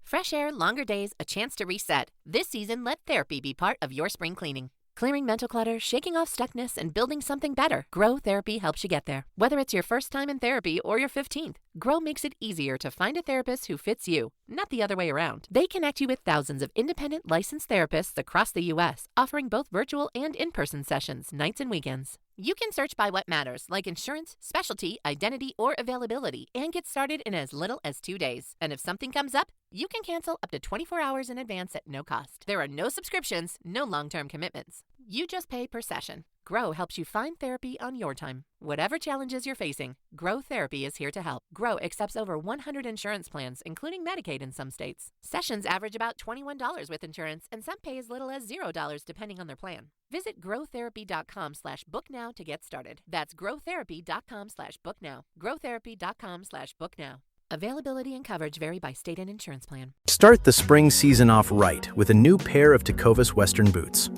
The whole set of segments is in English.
Fresh air, longer days, a chance to reset. This season, let therapy be part of your spring cleaning. Clearing mental clutter, shaking off stuckness, and building something better. Grow Therapy helps you get there. Whether it's your first time in therapy or your 15th, Grow makes it easier to find a therapist who fits you, not the other way around. They connect you with thousands of independent licensed therapists across the U.S., offering both virtual and in-person sessions, nights and weekends. You can search by what matters, like insurance, specialty, identity, or availability, and get started in as little as 2 days. And if something comes up, you can cancel up to 24 hours in advance at no cost. There are no subscriptions, no long-term commitments. You just pay per session. Grow helps you find therapy on your time. Whatever challenges you're facing, Grow Therapy is here to help. Grow accepts over 100 insurance plans, including Medicaid in some states. Sessions average about $21 with insurance, and some pay as little as $0 depending on their plan. Visit growtherapy.com/booknow to get started. That's growtherapy.com/booknow. growtherapy.com/booknow. Availability and coverage vary by state and insurance plan. Start the spring season off right with a new pair of Tecovas Western boots.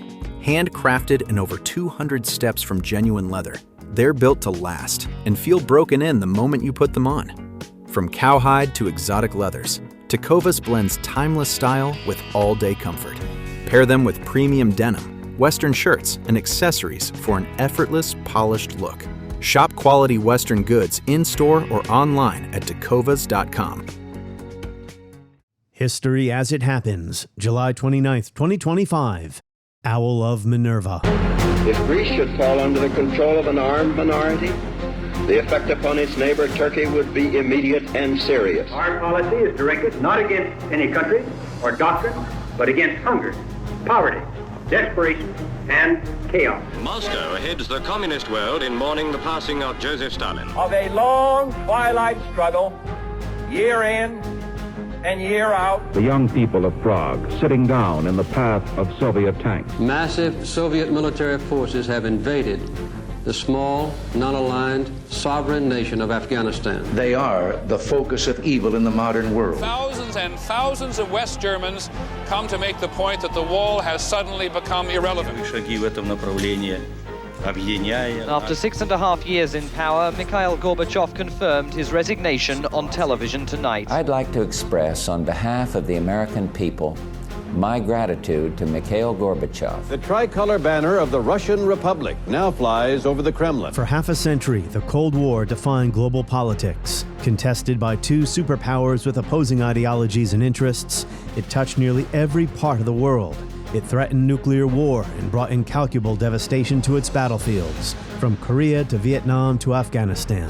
Handcrafted and over 200 steps from genuine leather, they're built to last and feel broken in the moment you put them on. From cowhide to exotic leathers, Tecovas blends timeless style with all-day comfort. Pair them with premium denim, Western shirts, and accessories for an effortless, polished look. Shop quality Western goods in-store or online at tecovas.com. History as it happens, July 29th, 2025. Owl of Minerva. If Greece should fall under the control of an armed minority, the effect upon its neighbor Turkey would be immediate and serious. Our policy is directed not against any country or doctrine, but against hunger, poverty, desperation, and chaos. Moscow heads the communist world in mourning the passing of Joseph Stalin. Of a long twilight struggle, year in and year out. The young people of Prague sitting down in the path of Soviet tanks. Massive Soviet military forces have invaded the small, non-aligned, sovereign nation of Afghanistan. They are the focus of evil in the modern world. Thousands and thousands of West Germans come to make the point that the wall has suddenly become irrelevant. After 6.5 years in power, Mikhail Gorbachev confirmed his resignation on television tonight. I'd like to express on behalf of the American people my gratitude to Mikhail Gorbachev. The tricolor banner of the Russian Republic now flies over the Kremlin. For half a century, the Cold War defined global politics. Contested by two superpowers with opposing ideologies and interests, it touched nearly every part of the world. It threatened nuclear war and brought incalculable devastation to its battlefields, from Korea to Vietnam to Afghanistan.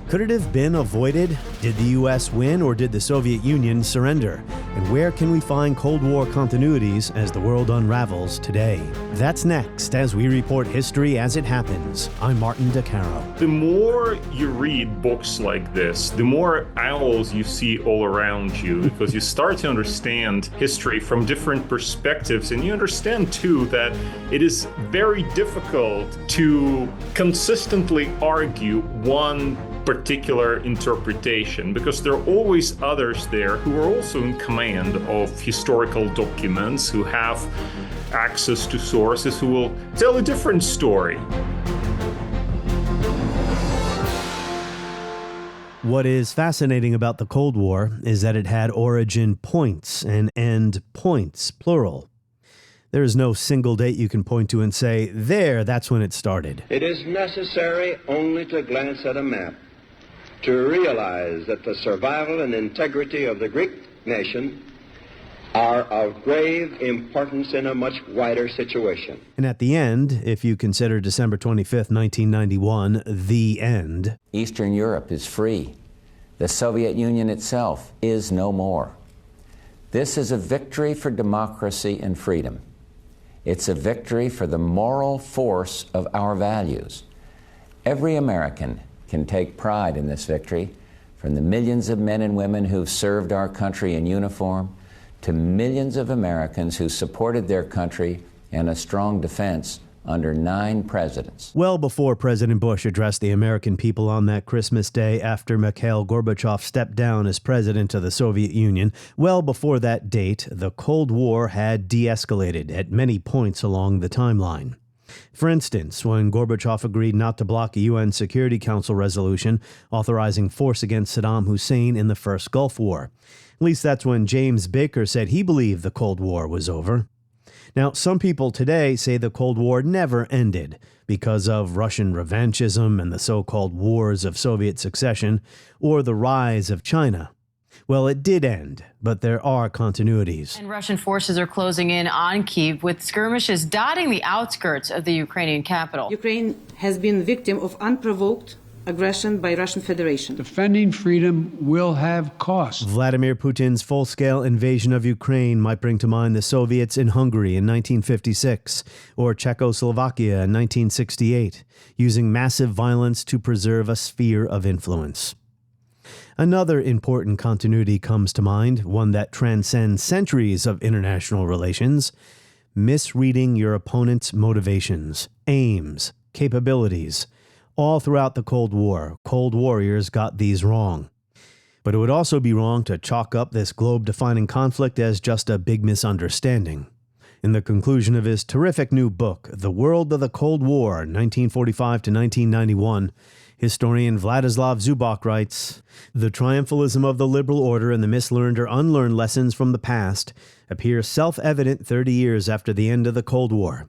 Could it have been avoided? Did the U.S. win, or did the Soviet Union surrender? And where can we find Cold War continuities as the world unravels today? That's next as we report history as it happens. I'm Martin DeCaro. The more you read books like this, the more owls you see all around you, because you start to understand history from different perspectives, and you understand too that it is very difficult to consistently argue one particular interpretation, because there are always others there who are also in command of historical documents, who have access to sources, who will tell a different story. What is fascinating about the Cold War is that it had origin points and end points, plural. There is no single date you can point to and say, there, that's when it started. It is necessary only to glance at a map to realize that the survival and integrity of the Greek nation are of grave importance in a much wider situation. And at the end, if you consider December 25th, 1991, the end. Eastern Europe is free. The Soviet Union itself is no more. This is a victory for democracy and freedom. It's a victory for the moral force of our values. Every American can take pride in this victory, from the millions of men and women who've served our country in uniform to millions of Americans who supported their country and a strong defense under 9 presidents. Well before President Bush addressed the American people on that Christmas day after Mikhail Gorbachev stepped down as president of the Soviet Union, well before that date, the Cold War had de-escalated at many points along the timeline. For instance, when Gorbachev agreed not to block a UN Security Council resolution authorizing force against Saddam Hussein in the first Gulf War. At least that's when James Baker said he believed the Cold War was over. Now, some people today say the Cold War never ended because of Russian revanchism and the so-called wars of Soviet succession, or the rise of China. Well, it did end, but there are continuities. And Russian forces are closing in on Kyiv with skirmishes dotting the outskirts of the Ukrainian capital. Ukraine has been victim of unprovoked aggression by Russian Federation. Defending freedom will have costs. Vladimir Putin's full-scale invasion of Ukraine might bring to mind the Soviets in Hungary in 1956 or Czechoslovakia in 1968, using massive violence to preserve a sphere of influence. Another important continuity comes to mind, one that transcends centuries of international relations: misreading your opponent's motivations, aims, capabilities. All throughout the Cold War, Cold Warriors got these wrong. But it would also be wrong to chalk up this globe-defining conflict as just a big misunderstanding. In the conclusion of his terrific new book, The World of the Cold War, 1945 to 1991, historian Vladislav Zubok writes, "The triumphalism of the liberal order and the mislearned or unlearned lessons from the past appear self-evident 30 years after the end of the Cold War.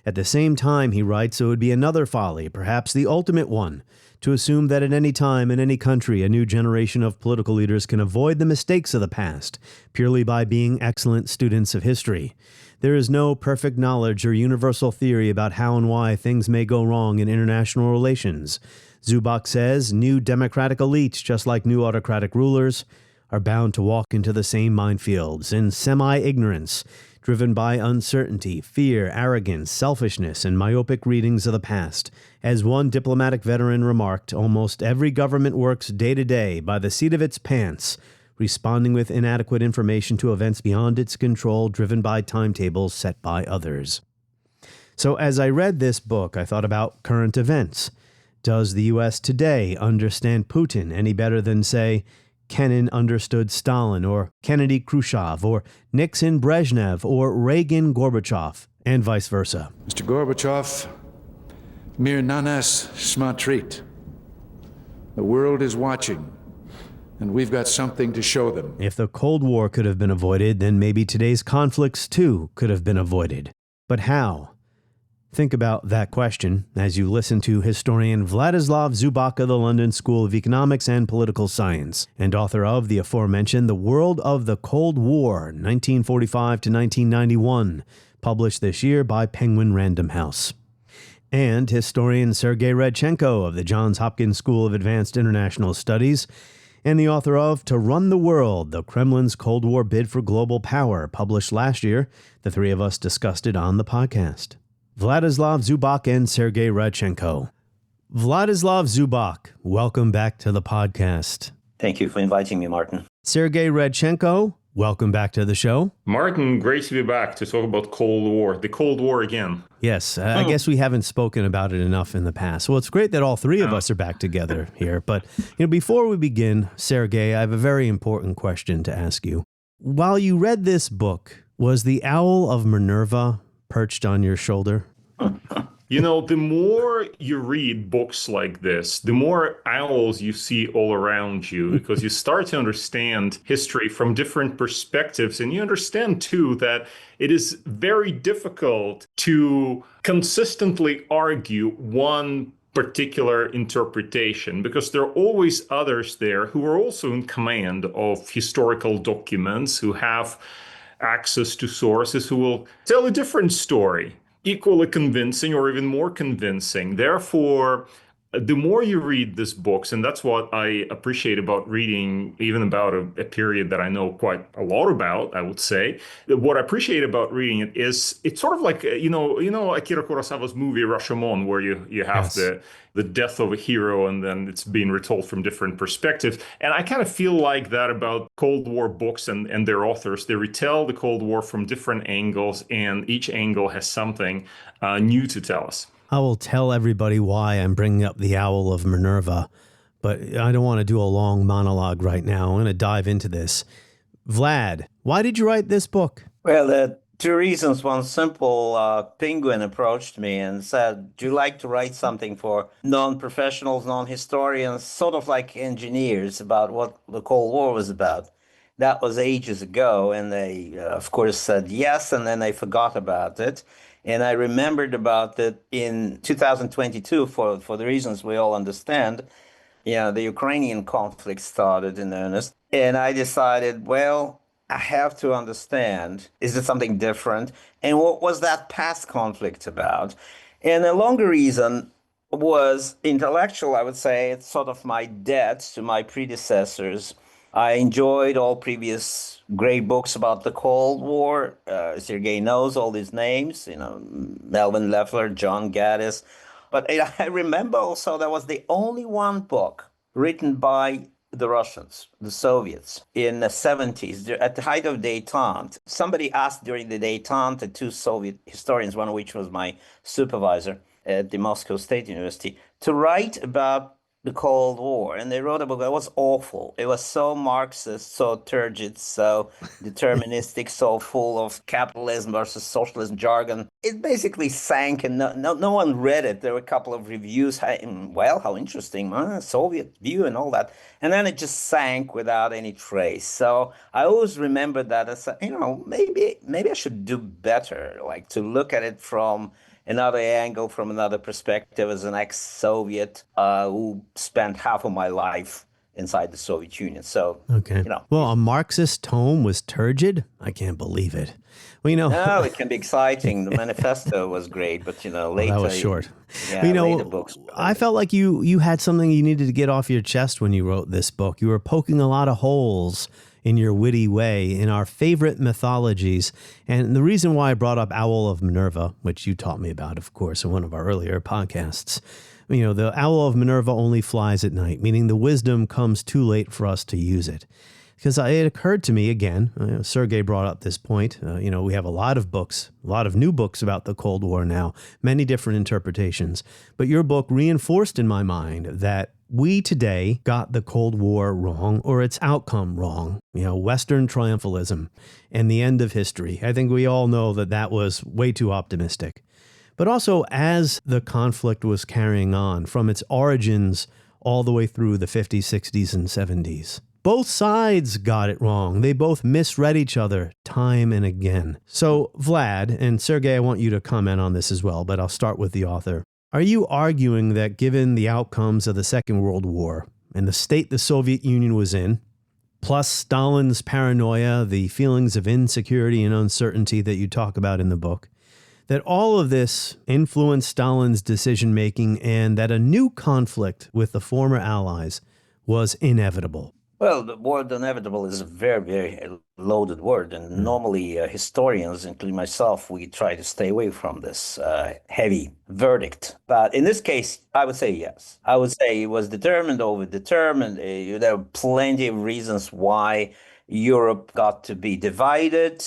At the same time," he writes, "it would be another folly, perhaps the ultimate one, to assume that at any time in any country a new generation of political leaders can avoid the mistakes of the past purely by being excellent students of history. There is no perfect knowledge or universal theory about how and why things may go wrong in international relations. Zubok says new democratic elites, just like new autocratic rulers, are bound to walk into the same minefields in semi-ignorance, driven by uncertainty, fear, arrogance, selfishness, and myopic readings of the past. As one diplomatic veteran remarked, almost every government works day to day by the seat of its pants, responding with inadequate information to events beyond its control, driven by timetables set by others." So as I read this book, I thought about current events. Does the U.S. today understand Putin any better than, say, Kennan understood Stalin, or Kennedy Khrushchev, or Nixon Brezhnev, or Reagan Gorbachev, and vice versa? Mr. Gorbachev, mir na nas смотрит. The world is watching, and we've got something to show them. If the Cold War could have been avoided, then maybe today's conflicts too could have been avoided. But how? Think about that question as you listen to historian Vladislav Zubok of the London School of Economics and Political Science, and author of the aforementioned The World of the Cold War, 1945 to 1991, published this year by Penguin Random House. And historian Sergey Radchenko of the Johns Hopkins School of Advanced International Studies, and the author of To Run the World, the Kremlin's Cold War Bid for Global Power, published last year. The three of us discussed it on the podcast. Vladislav Zubok and Sergey Radchenko. Vladislav Zubok, welcome back to the podcast. Thank you for inviting me, Martin. Sergey Radchenko, welcome back to the show. Martin, great to be back to talk about Cold War, the Cold War again. Yes, I guess we haven't spoken about it enough in the past. Well, it's great that all three of us are back together here. But before we begin, Sergey, I have a very important question to ask you. While you read this book, was the owl of Minerva perched on your shoulder? The more you read books like this, the more owls you see all around you, because you start to understand history from different perspectives. And you understand, too, that it is very difficult to consistently argue one particular interpretation, because there are always others there who are also in command of historical documents, who have access to sources, who will tell a different story, equally convincing or even more convincing. Therefore, the more you read these books, and that's what I appreciate about reading, even about a period that I know quite a lot about, I would say, what I appreciate about reading it is it's sort of like, Akira Kurosawa's movie Rashomon, where you have the death of a hero and then it's being retold from different perspectives. And I kind of feel like that about Cold War books and their authors. They retell the Cold War from different angles, and each angle has something new to tell us. I will tell everybody why I'm bringing up the owl of Minerva, but I don't want to do a long monologue right now. I'm going to dive into this. Vlad, why did you write this book? Well, two reasons. One simple, Penguin approached me and said, "Do you like to write something for non-professionals, non-historians, sort of like engineers, about what the Cold War was about?" That was ages ago, and they, of course, said yes, and then they forgot about it. And I remembered about it in 2022 for the reasons we all understand. Yeah, the Ukrainian conflict started in earnest. And I decided, well, I have to understand, is it something different? And what was that past conflict about? And a longer reason was intellectual, I would say. It's sort of my debt to my predecessors. I enjoyed all previous great books about the Cold War. Sergey knows all these names, Melvin Leffler, John Gaddis. But I remember also there was the only one book written by the Russians, the Soviets, in the 70s, at the height of détente. Somebody asked during the détente, the two Soviet historians, one of which was my supervisor at the Moscow State University, to write about the Cold War. And they wrote a book that was awful. It was so Marxist, so turgid, so deterministic, so full of capitalism versus socialism jargon. It basically sank, and no one read it. There were a couple of reviews. Well, how interesting, Soviet view and all that. And then it just sank without any trace. So I always remember that as, maybe I should do better, like to look at it from another angle, from another perspective, as an ex-Soviet who spent half of my life inside the Soviet Union. So, okay. Well, a Marxist tome was turgid? I can't believe it. Well, No, it can be exciting. The manifesto was great, but, later... that was short. Yeah, later books. I felt like you had something you needed to get off your chest when you wrote this book. You were poking a lot of holes in your witty way in our favorite mythologies. And the reason why I brought up Owl of Minerva, which you taught me about, of course, in one of our earlier podcasts, the Owl of Minerva only flies at night, meaning the wisdom comes too late for us to use it. Because it occurred to me again, Sergey brought up this point, we have a lot of books, a lot of new books about the Cold War now, many different interpretations. But your book reinforced in my mind that we today got the Cold War wrong, or its outcome wrong. Western triumphalism and the end of history. I think we all know that was way too optimistic. But also, as the conflict was carrying on from its origins all the way through the 50s, 60s, and 70s, both sides got it wrong. They both misread each other time and again. So, Vlad, and Sergey, I want you to comment on this as well, but I'll start with the author. Are you arguing that given the outcomes of the Second World War and the state the Soviet Union was in, plus Stalin's paranoia, the feelings of insecurity and uncertainty that you talk about in the book, that all of this influenced Stalin's decision-making and that a new conflict with the former Allies was inevitable? Well, the word inevitable is a very, very loaded word. And normally historians, including myself, we try to stay away from this heavy verdict. But in this case, I would say yes. I would say it was determined over determined. There are plenty of reasons why Europe got to be divided.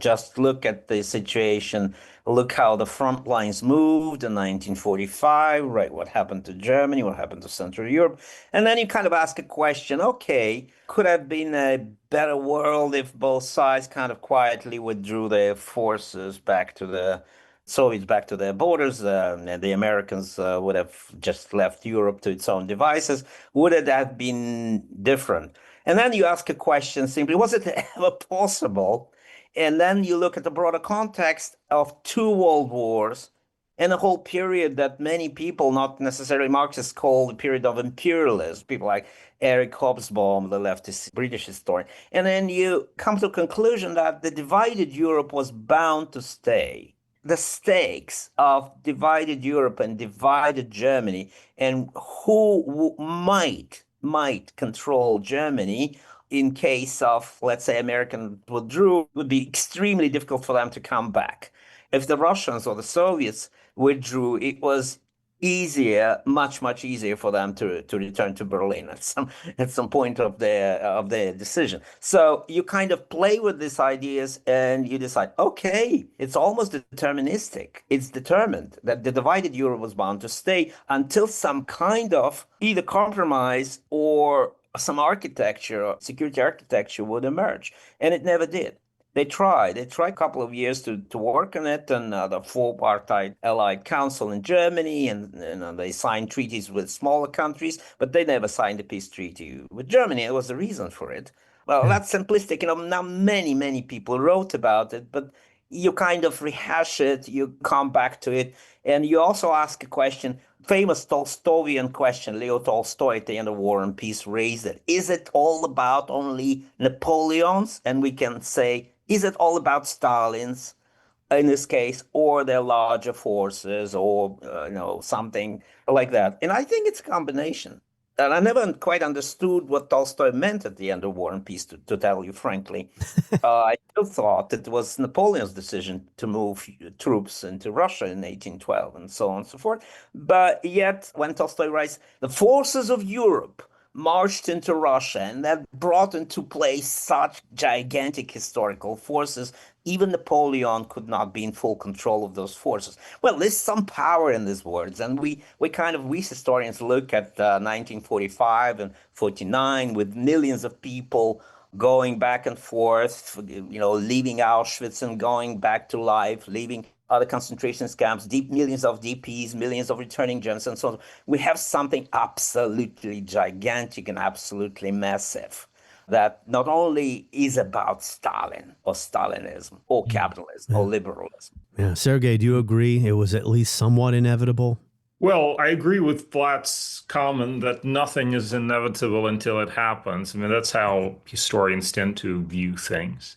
Just look at the situation. Look how the front lines moved in 1945, right? What happened to Germany? What happened to Central Europe? And then you kind of ask a question, okay, could have been a better world if both sides kind of quietly withdrew their forces back to the Soviets back to their borders, and the Americans would have just left Europe to its own devices? Would it have been different? And then you ask a question simply, was it ever possible? And then you look at the broader context of two world wars and a whole period that many people, not necessarily Marxists, call the period of imperialism. People like Eric Hobsbawm, the leftist British historian. And then you come to a conclusion that the divided Europe was bound to stay. The stakes of divided Europe and divided Germany and who might control Germany in case of, let's say, American withdrew, would be extremely difficult for them to come back. If the Russians or the Soviets withdrew, it was easier, much easier for them to return to Berlin at some point of their decision. So you kind of play with these ideas and you decide, okay, it's almost deterministic. It's determined that the divided Europe was bound to stay until some kind of either compromise or some architecture, security architecture would emerge. And it never did. They tried a couple of years to work on it, and the four-party Allied Council in Germany, and they signed treaties with smaller countries, but they never signed a peace treaty with Germany. There was a reason for it. Well, that's simplistic. Now many people wrote about it, but you kind of rehash it, you come back to it, and you also ask a question, famous Tolstoyan question, Leo Tolstoy at the end of War and Peace raised it. Is it all about only Napoleon's? And we can say, is it all about Stalin's in this case, or their larger forces, or something like that? And I think it's a combination. And I never quite understood what Tolstoy meant at the end of War and Peace, to tell you frankly. I still thought it was Napoleon's decision to move troops into Russia in 1812 and so on and so forth. But yet, when Tolstoy writes, the forces of Europe marched into Russia, and that brought into place such gigantic historical forces, even Napoleon could not be in full control of those forces. Well, there's some power in these words, and we historians look at 1945 and 49 with millions of people going back and forth, leaving Auschwitz and going back to life, leaving other concentration camps, millions of DPs, millions of returning Germans, and so on. We have something absolutely gigantic and absolutely massive that not only is about Stalin or Stalinism or capitalism or liberalism. Yeah, Sergey, do you agree it was at least somewhat inevitable? Well, I agree with Vlad's comment that nothing is inevitable until it happens. I mean, that's how historians tend to view things.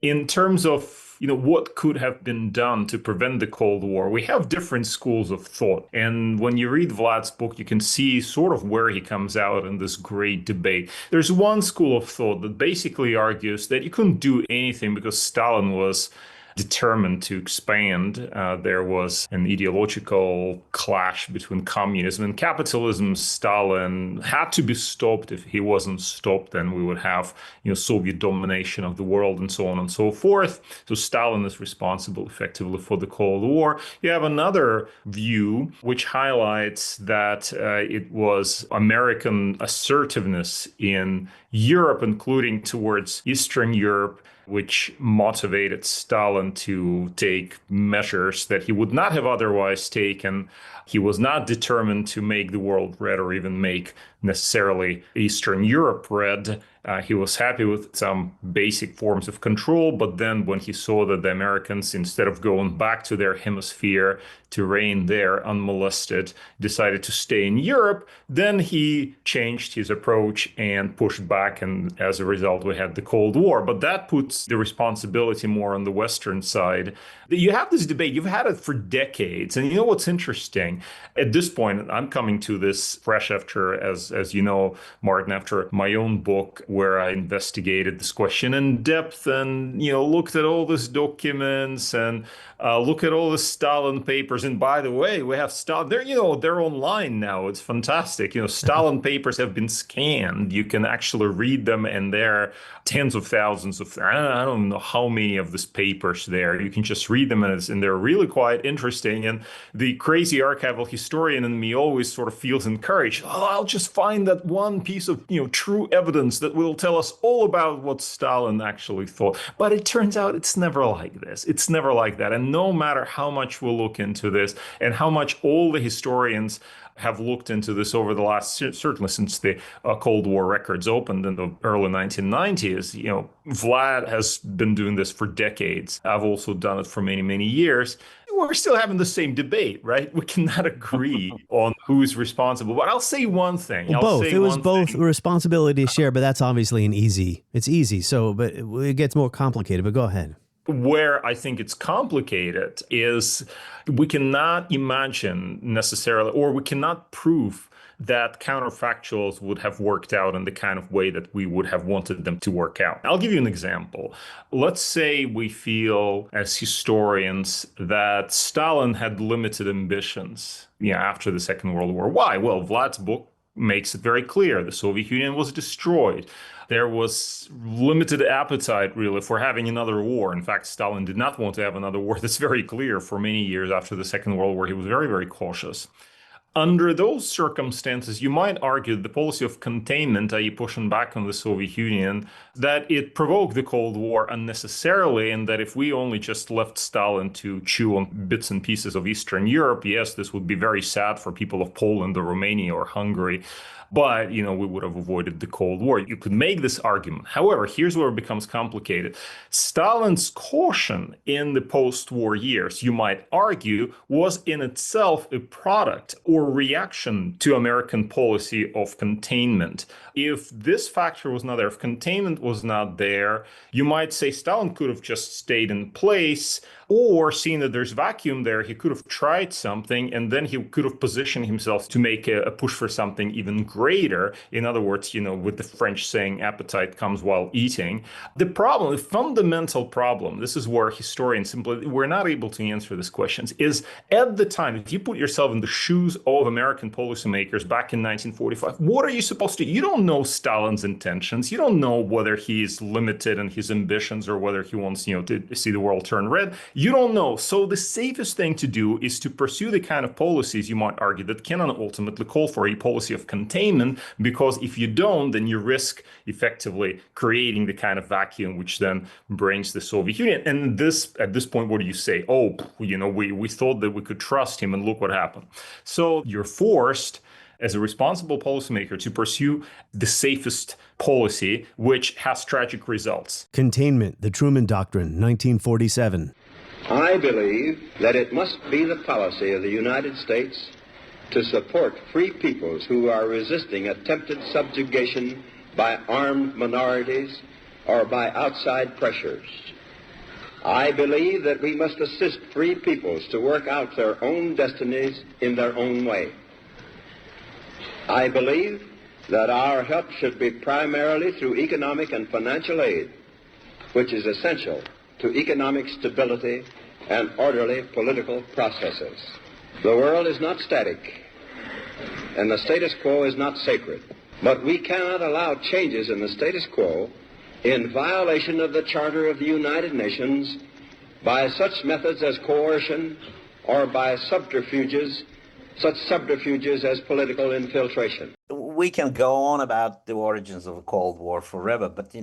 In terms of what could have been done to prevent the Cold War, we have different schools of thought. And when you read Vlad's book, you can see sort of where he comes out in this great debate. There's one school of thought that basically argues that you couldn't do anything because Stalin was determined to expand. There was an ideological clash between communism and capitalism. Stalin had to be stopped. If he wasn't stopped, then we would have Soviet domination of the world and so on and so forth. So Stalin is responsible effectively for the Cold War. You have another view which highlights that it was American assertiveness in Europe, including towards Eastern Europe, which motivated Stalin to take measures that he would not have otherwise taken. He was not determined to make the world red or even make necessarily Eastern Europe red. He was happy with some basic forms of control, but then when he saw that the Americans, instead of going back to their hemisphere to reign there unmolested, decided to stay in Europe, then he changed his approach and pushed back, and as a result we had the Cold War. But that puts the responsibility more on the Western side. You have this debate, you've had it for decades, and you know what's interesting? At this point, I'm coming to this fresh after, as you know, Martin, after my own book, where I investigated this question in depth and, looked at all these documents and look at all the Stalin papers. And by the way, we have Stalin, they're online now. It's fantastic. Stalin papers have been scanned. You can actually read them, and there are tens of thousands of, I don't know how many of these papers there. You can just read them, and they're really quite interesting. And the crazy archival historian in me always sort of feels encouraged. Oh, I'll just find that one piece of, true evidence that will tell us all about what Stalin actually thought. But it turns out it's never like this. It's never like that. And no matter how much we'll look into this and how much all the historians have looked into this over the last, certainly since the Cold War records opened in the early 1990s, Vlad has been doing this for decades. I've also done it for many, many years. We're still having the same debate, right? We cannot agree on who's responsible. But I'll say one thing. Both. It was both responsibility to share, but that's obviously it's easy. So, but it gets more complicated, but go ahead. Where I think it's complicated is we cannot imagine necessarily, or we cannot prove that counterfactuals would have worked out in the kind of way that we would have wanted them to work out. I'll give you an example. Let's say we feel as historians that Stalin had limited ambitions after the Second World War. Why? Well, Vlad's book makes it very clear. The Soviet Union was destroyed. There was limited appetite, really, for having another war. In fact, Stalin did not want to have another war. That's very clear. For many years after the Second World War, he was very, very cautious. Under those circumstances, you might argue the policy of containment, i.e. pushing back on the Soviet Union, that it provoked the Cold War unnecessarily, and that if we only just left Stalin to chew on bits and pieces of Eastern Europe, yes, this would be very sad for people of Poland or Romania or Hungary, but, we would have avoided the Cold War. You could make this argument. However, here's where it becomes complicated. Stalin's caution in the post-war years, you might argue, was in itself a product or reaction to American policy of containment. If this factor was not there, if containment was not there, you might say Stalin could have just stayed in place, or seeing that there's vacuum there, he could have tried something, and then he could have positioned himself to make a push for something even greater. In other words, with the French saying, appetite comes while eating. The problem, the fundamental problem, this is where historians simply, we're not able to answer these questions, is at the time, if you put yourself in the shoes of American policymakers back in 1945, what are you supposed to do? You don't know Stalin's intentions. You don't know whether he's limited in his ambitions or whether he wants, to see the world turn red. You don't know. So the safest thing to do is to pursue the kind of policies, you might argue, that can ultimately call for a policy of containment, because if you don't, then you risk effectively creating the kind of vacuum which then brings the Soviet Union. And at this point, what do you say? Oh, we thought that we could trust him, and look what happened. So you're forced, as a responsible policymaker, to pursue the safest policy, which has tragic results. Containment, the Truman Doctrine, 1947. I believe that it must be the policy of the United States to support free peoples who are resisting attempted subjugation by armed minorities or by outside pressures. I believe that we must assist free peoples to work out their own destinies in their own way. I believe that our help should be primarily through economic and financial aid, which is essential to economic stability and orderly political processes. The world is not static, and the status quo is not sacred. But we cannot allow changes in the status quo in violation of the Charter of the United Nations by such methods as coercion or by subterfuges, such subterfuges as political infiltration. We can go on about the origins of the Cold War forever, but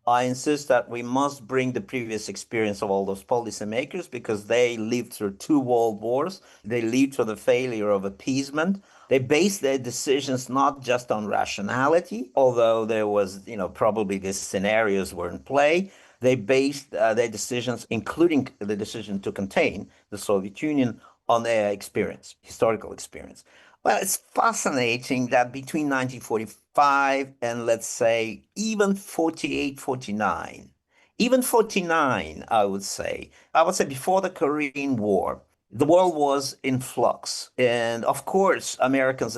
I insist that we must bring the previous experience of all those policymakers, because they lived through 2 world wars. They lived through the failure of appeasement. They based their decisions not just on rationality, although there was, probably these scenarios were in play. They based their decisions, including the decision to contain the Soviet Union, on their experience, historical experience. Well, it's fascinating that between 1945 and, let's say, even 48, 49, even 49, I would say before the Korean War, the world was in flux. And of course, Americans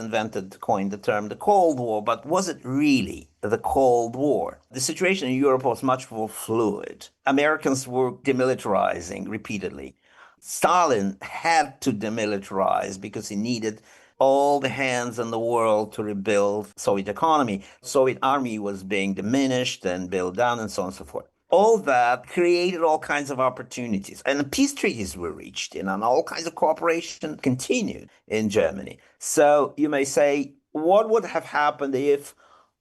coined the term the Cold War, but was it really the Cold War? The situation in Europe was much more fluid. Americans were demilitarizing repeatedly. Stalin had to demilitarize because he needed all the hands in the world to rebuild Soviet economy. Soviet army was being diminished and built down and so on and so forth. All that created all kinds of opportunities. And peace treaties were reached, and all kinds of cooperation continued in Germany. So you may say, what would have happened if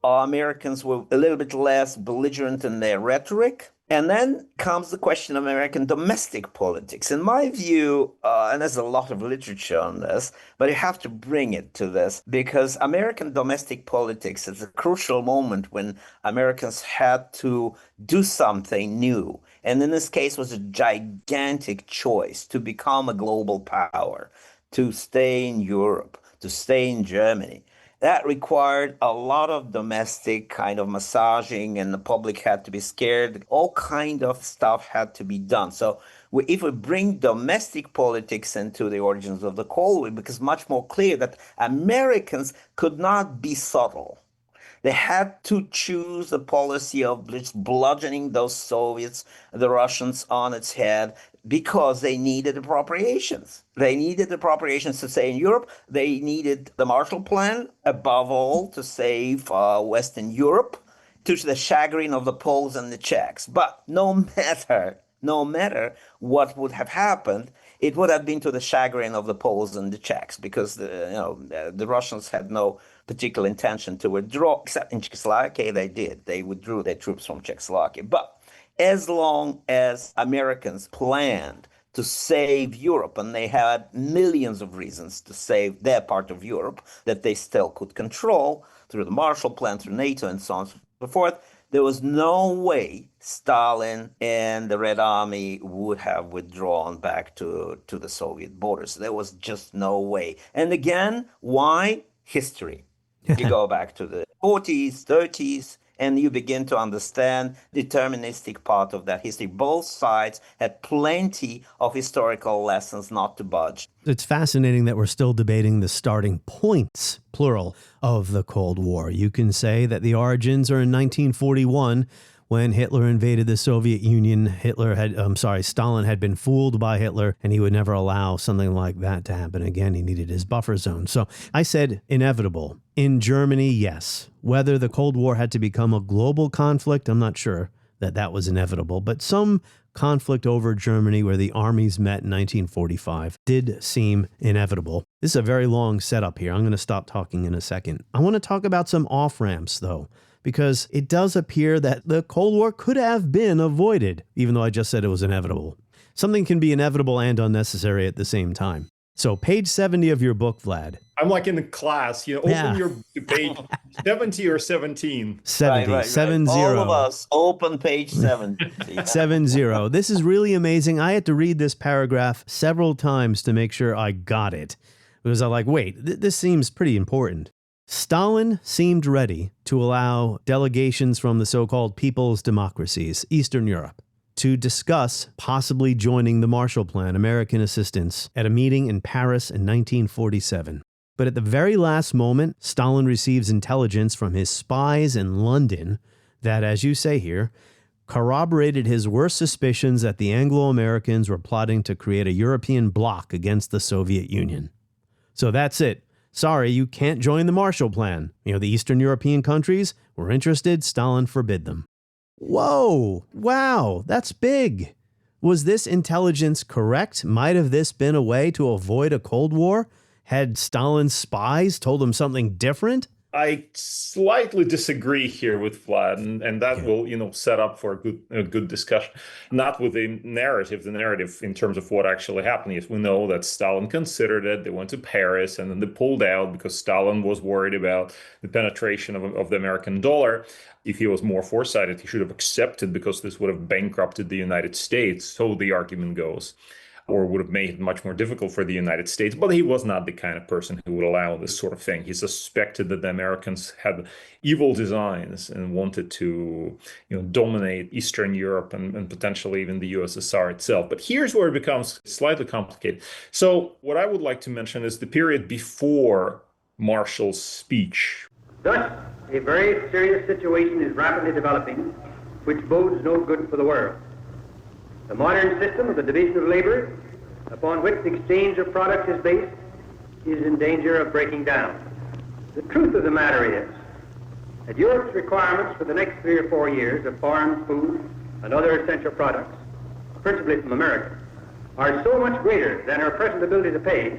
Americans were a little bit less belligerent in their rhetoric? And then comes the question of American domestic politics. In my view, and there's a lot of literature on this, but you have to bring it to this, because American domestic politics is a crucial moment when Americans had to do something new. And in this case was a gigantic choice to become a global power, to stay in Europe, to stay in Germany. That required a lot of domestic kind of massaging, and the public had to be scared. All kind of stuff had to be done. So if we bring domestic politics into the origins of the Cold War, it becomes much more clear that Americans could not be subtle. They had to choose a policy of just bludgeoning those Soviets, the Russians, on its head, because they needed appropriations. They needed appropriations to stay in Europe. They needed the Marshall Plan, above all, to save Western Europe, to the chagrin of the Poles and the Czechs. But no matter no matter what would have happened, it would have been to the chagrin of the Poles and the Czechs, because the Russians had no particular intention to withdraw, except in Czechoslovakia they did. They withdrew their troops from Czechoslovakia. But as long as Americans planned to save Europe, and they had millions of reasons to save their part of Europe that they still could control through the Marshall Plan, through NATO, and so on and so forth, there was no way Stalin and the Red Army would have withdrawn back to the Soviet borders. There was just no way. And again, why? History. You go back to the 40s, 30s, and you begin to understand the deterministic part of that history. Both sides had plenty of historical lessons not to budge. It's fascinating that we're still debating the starting points, plural, of the Cold War. You can say that the origins are in 1941, when Hitler invaded the Soviet Union. Stalin had been fooled by Hitler, and he would never allow something like that to happen again. He needed his buffer zone. So I said inevitable. In Germany, yes. Whether the Cold War had to become a global conflict, I'm not sure that was inevitable. But some conflict over Germany where the armies met in 1945 did seem inevitable. This is a very long setup here. I'm going to stop talking in a second. I want to talk about some off-ramps, though, because it does appear that the Cold War could have been avoided, even though I just said it was inevitable. Something can be inevitable and unnecessary at the same time. So page 70 of your book, Vlad. I'm like in the class, open your page 70 or 17. 70, right. 70. All of us, open page 70. 70. This is really amazing. I had to read this paragraph several times to make sure I got it. Because I'm like, wait, this seems pretty important. Stalin seemed ready to allow delegations from the so-called people's democracies, Eastern Europe, to discuss possibly joining the Marshall Plan, American assistance, at a meeting in Paris in 1947. But at the very last moment, Stalin receives intelligence from his spies in London that, as you say here, corroborated his worst suspicions that the Anglo-Americans were plotting to create a European bloc against the Soviet Union. So that's it. Sorry, you can't join the Marshall Plan. The Eastern European countries were interested. Stalin forbid them. Whoa, wow, that's big. Was this intelligence correct? Might have this been a way to avoid a Cold War? Had Stalin's spies told him something different? I slightly disagree here with Vlad, and that will, set up for a good discussion. Not with the narrative in terms of what actually happened. Yes, we know that Stalin considered it. They went to Paris, and then they pulled out because Stalin was worried about the penetration of the American dollar. If he was more foresighted, he should have accepted, because this would have bankrupted the United States, so the argument goes, or would have made it much more difficult for the United States. But he was not the kind of person who would allow this sort of thing. He suspected that the Americans had evil designs and wanted to dominate Eastern Europe and potentially even the USSR itself. But here's where it becomes slightly complicated. So what I would like to mention is the period before Marshall's speech. Thus, a very serious situation is rapidly developing, which bodes no good for the world. The modern system of the division of labor, upon which the exchange of products is based, is in danger of breaking down. The truth of the matter is that Europe's requirements for the next 3 or 4 years of foreign food and other essential products, principally from America, are so much greater than her present ability to pay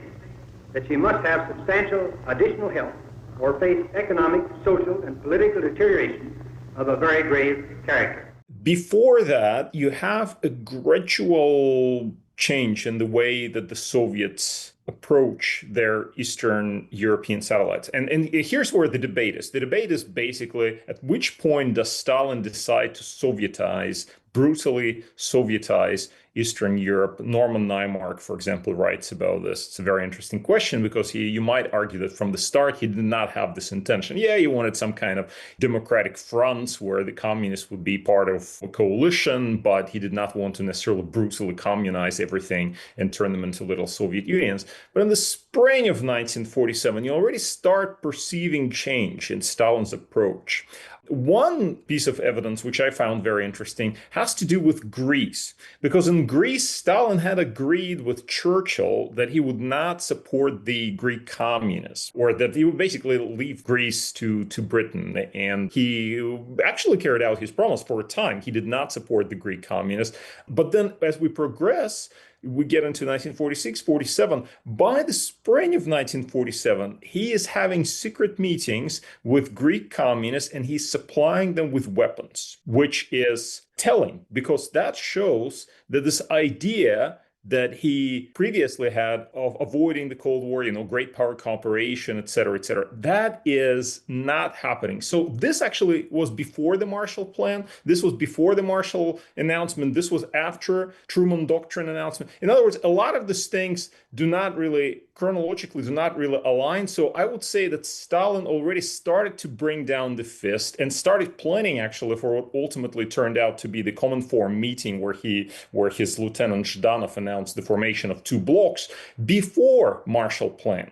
that she must have substantial additional help or face economic, social, and political deterioration of a very grave character. Before that, you have a gradual change in the way that the Soviets approach their Eastern European satellites. And here's where the debate is. The debate is basically, at which point does Stalin decide to Sovietize, brutally Sovietize Eastern Europe? Norman Naimark, for example, writes about this. It's a very interesting question, because you might argue that from the start he did not have this intention. Yeah, he wanted some kind of democratic fronts where the communists would be part of a coalition, but he did not want to necessarily brutally communize everything and turn them into little Soviet unions. But in the spring of 1947, you already start perceiving change in Stalin's approach. One piece of evidence, which I found very interesting, has to do with Greece. Because in Greece, Stalin had agreed with Churchill that he would not support the Greek communists, or that he would basically leave Greece to Britain. And he actually carried out his promise for a time. He did not support the Greek communists. But then as we progress, we get into 1946, 47. By the spring of 1947, he is having secret meetings with Greek communists and he's supplying them with weapons, which is telling because that shows that this idea that he previously had of avoiding the Cold War, great power cooperation, et cetera, that is not happening. So this actually was before the Marshall Plan. This was before the Marshall announcement. This was after Truman Doctrine announcement. In other words, a lot of these things chronologically do not really align. So I would say that Stalin already started to bring down the fist and started planning actually for what ultimately turned out to be the Common Forum meeting where his Lieutenant Zhdanov announced the formation of two blocks before the Marshall Plan.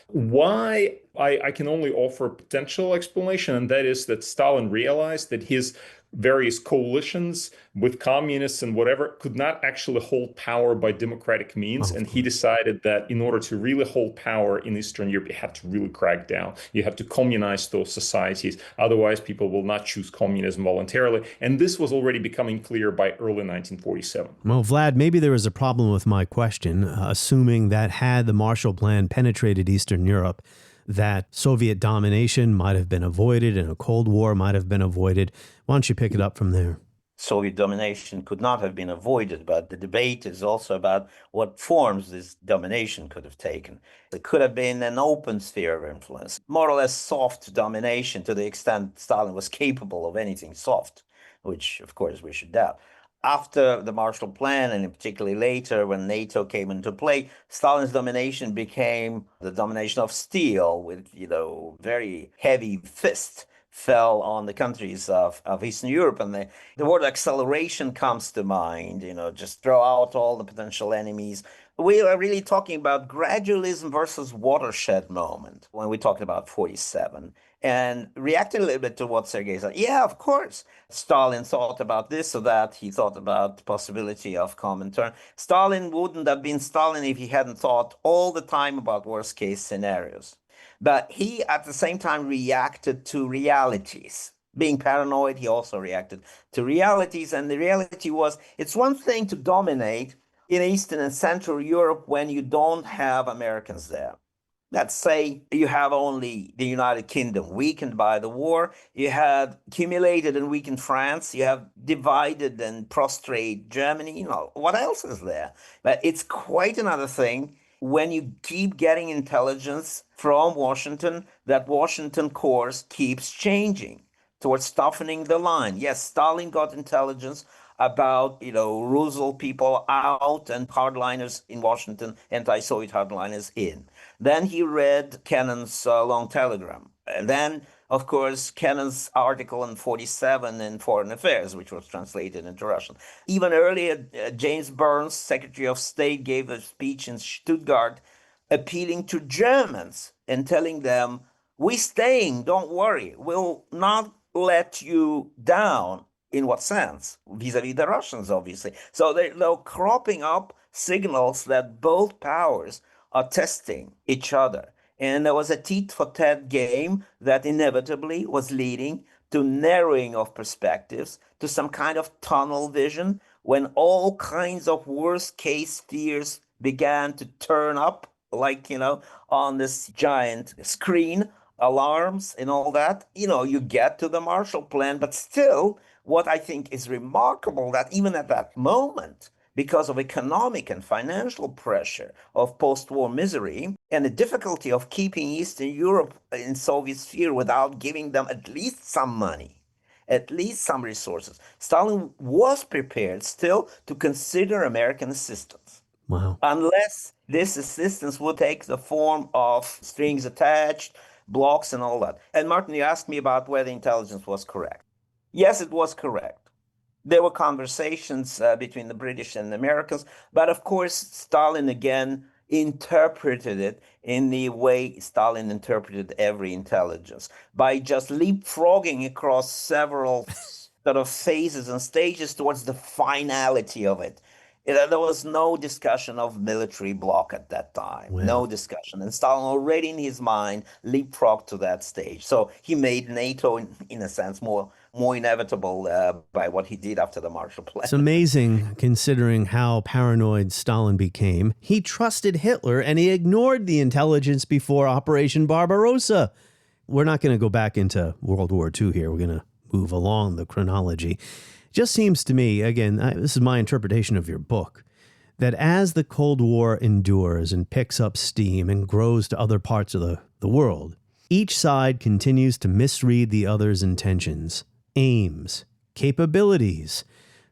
Why? I can only offer a potential explanation, and that is that Stalin realized that his various coalitions with communists and whatever could not actually hold power by democratic means. And he decided that in order to really hold power in Eastern Europe, you have to really crack down. You have to communize those societies. Otherwise, people will not choose communism voluntarily. And this was already becoming clear by early 1947. Well, Vlad, maybe there is a problem with my question, assuming that had the Marshall Plan penetrated Eastern Europe, that Soviet domination might have been avoided and a Cold War might have been avoided. Why don't you pick it up from there? Soviet domination could not have been avoided, but the debate is also about what forms this domination could have taken. It could have been an open sphere of influence, more or less soft domination to the extent Stalin was capable of anything soft, which, of course, we should doubt. After the Marshall Plan, and particularly later when NATO came into play, Stalin's domination became the domination of steel with, very heavy fist fell on the countries of Eastern Europe. And the word acceleration comes to mind, just throw out all the potential enemies. We are really talking about gradualism versus watershed moment when we talked about 47. And reacting a little bit to what Sergey said, yeah, of course, Stalin thought about this or that. He thought about the possibility of Comintern. Stalin wouldn't have been Stalin if he hadn't thought all the time about worst case scenarios. But he, at the same time, reacted to realities. Being paranoid, he also reacted to realities. And the reality was, it's one thing to dominate in Eastern and Central Europe when you don't have Americans there. Let's say you have only the United Kingdom weakened by the war. You had accumulated and weakened France. You have divided and prostrate Germany. What else is there? But it's quite another thing when you keep getting intelligence from Washington, that Washington course keeps changing towards toughening the line. Yes, Stalin got intelligence about, Roosevelt people out and hardliners in Washington, anti-Soviet hardliners in. Then he read Kennan's long telegram. And then, of course, Kennan's article in 47 in Foreign Affairs, which was translated into Russian. Even earlier, James Burns, Secretary of State, gave a speech in Stuttgart appealing to Germans and telling them, we're staying, don't worry, we'll not let you down. In what sense? Vis-a-vis the Russians, obviously. So they're cropping up signals that both powers are testing each other. And there was a tit-for-tat game that inevitably was leading to narrowing of perspectives, to some kind of tunnel vision, when all kinds of worst-case fears began to turn up, on this giant screen, alarms and all that. You get to the Marshall Plan, but still, what I think is remarkable that even at that moment, because of economic and financial pressure of post-war misery and the difficulty of keeping Eastern Europe in Soviet sphere without giving them at least some money, at least some resources, Stalin was prepared still to consider American assistance. Wow. Unless this assistance would take the form of strings attached, blocks and all that. And Martin, you asked me about whether intelligence was correct. Yes, it was correct. There were conversations between the British and the Americans, but of course, Stalin again interpreted it in the way Stalin interpreted every intelligence, by just leapfrogging across several sort of phases and stages towards the finality of it. There was no discussion of military bloc at that time, no discussion. And Stalin already in his mind leapfrogged to that stage. So he made NATO, in a sense, more inevitable by what he did after the Marshall Plan. It's amazing considering how paranoid Stalin became. He trusted Hitler and he ignored the intelligence before Operation Barbarossa. We're not going to go back into World War II here. We're going to move along the chronology. Just seems to me, again, this is my interpretation of your book, that as the Cold War endures and picks up steam and grows to other parts of the world, each side continues to misread the other's intentions, aims, capabilities.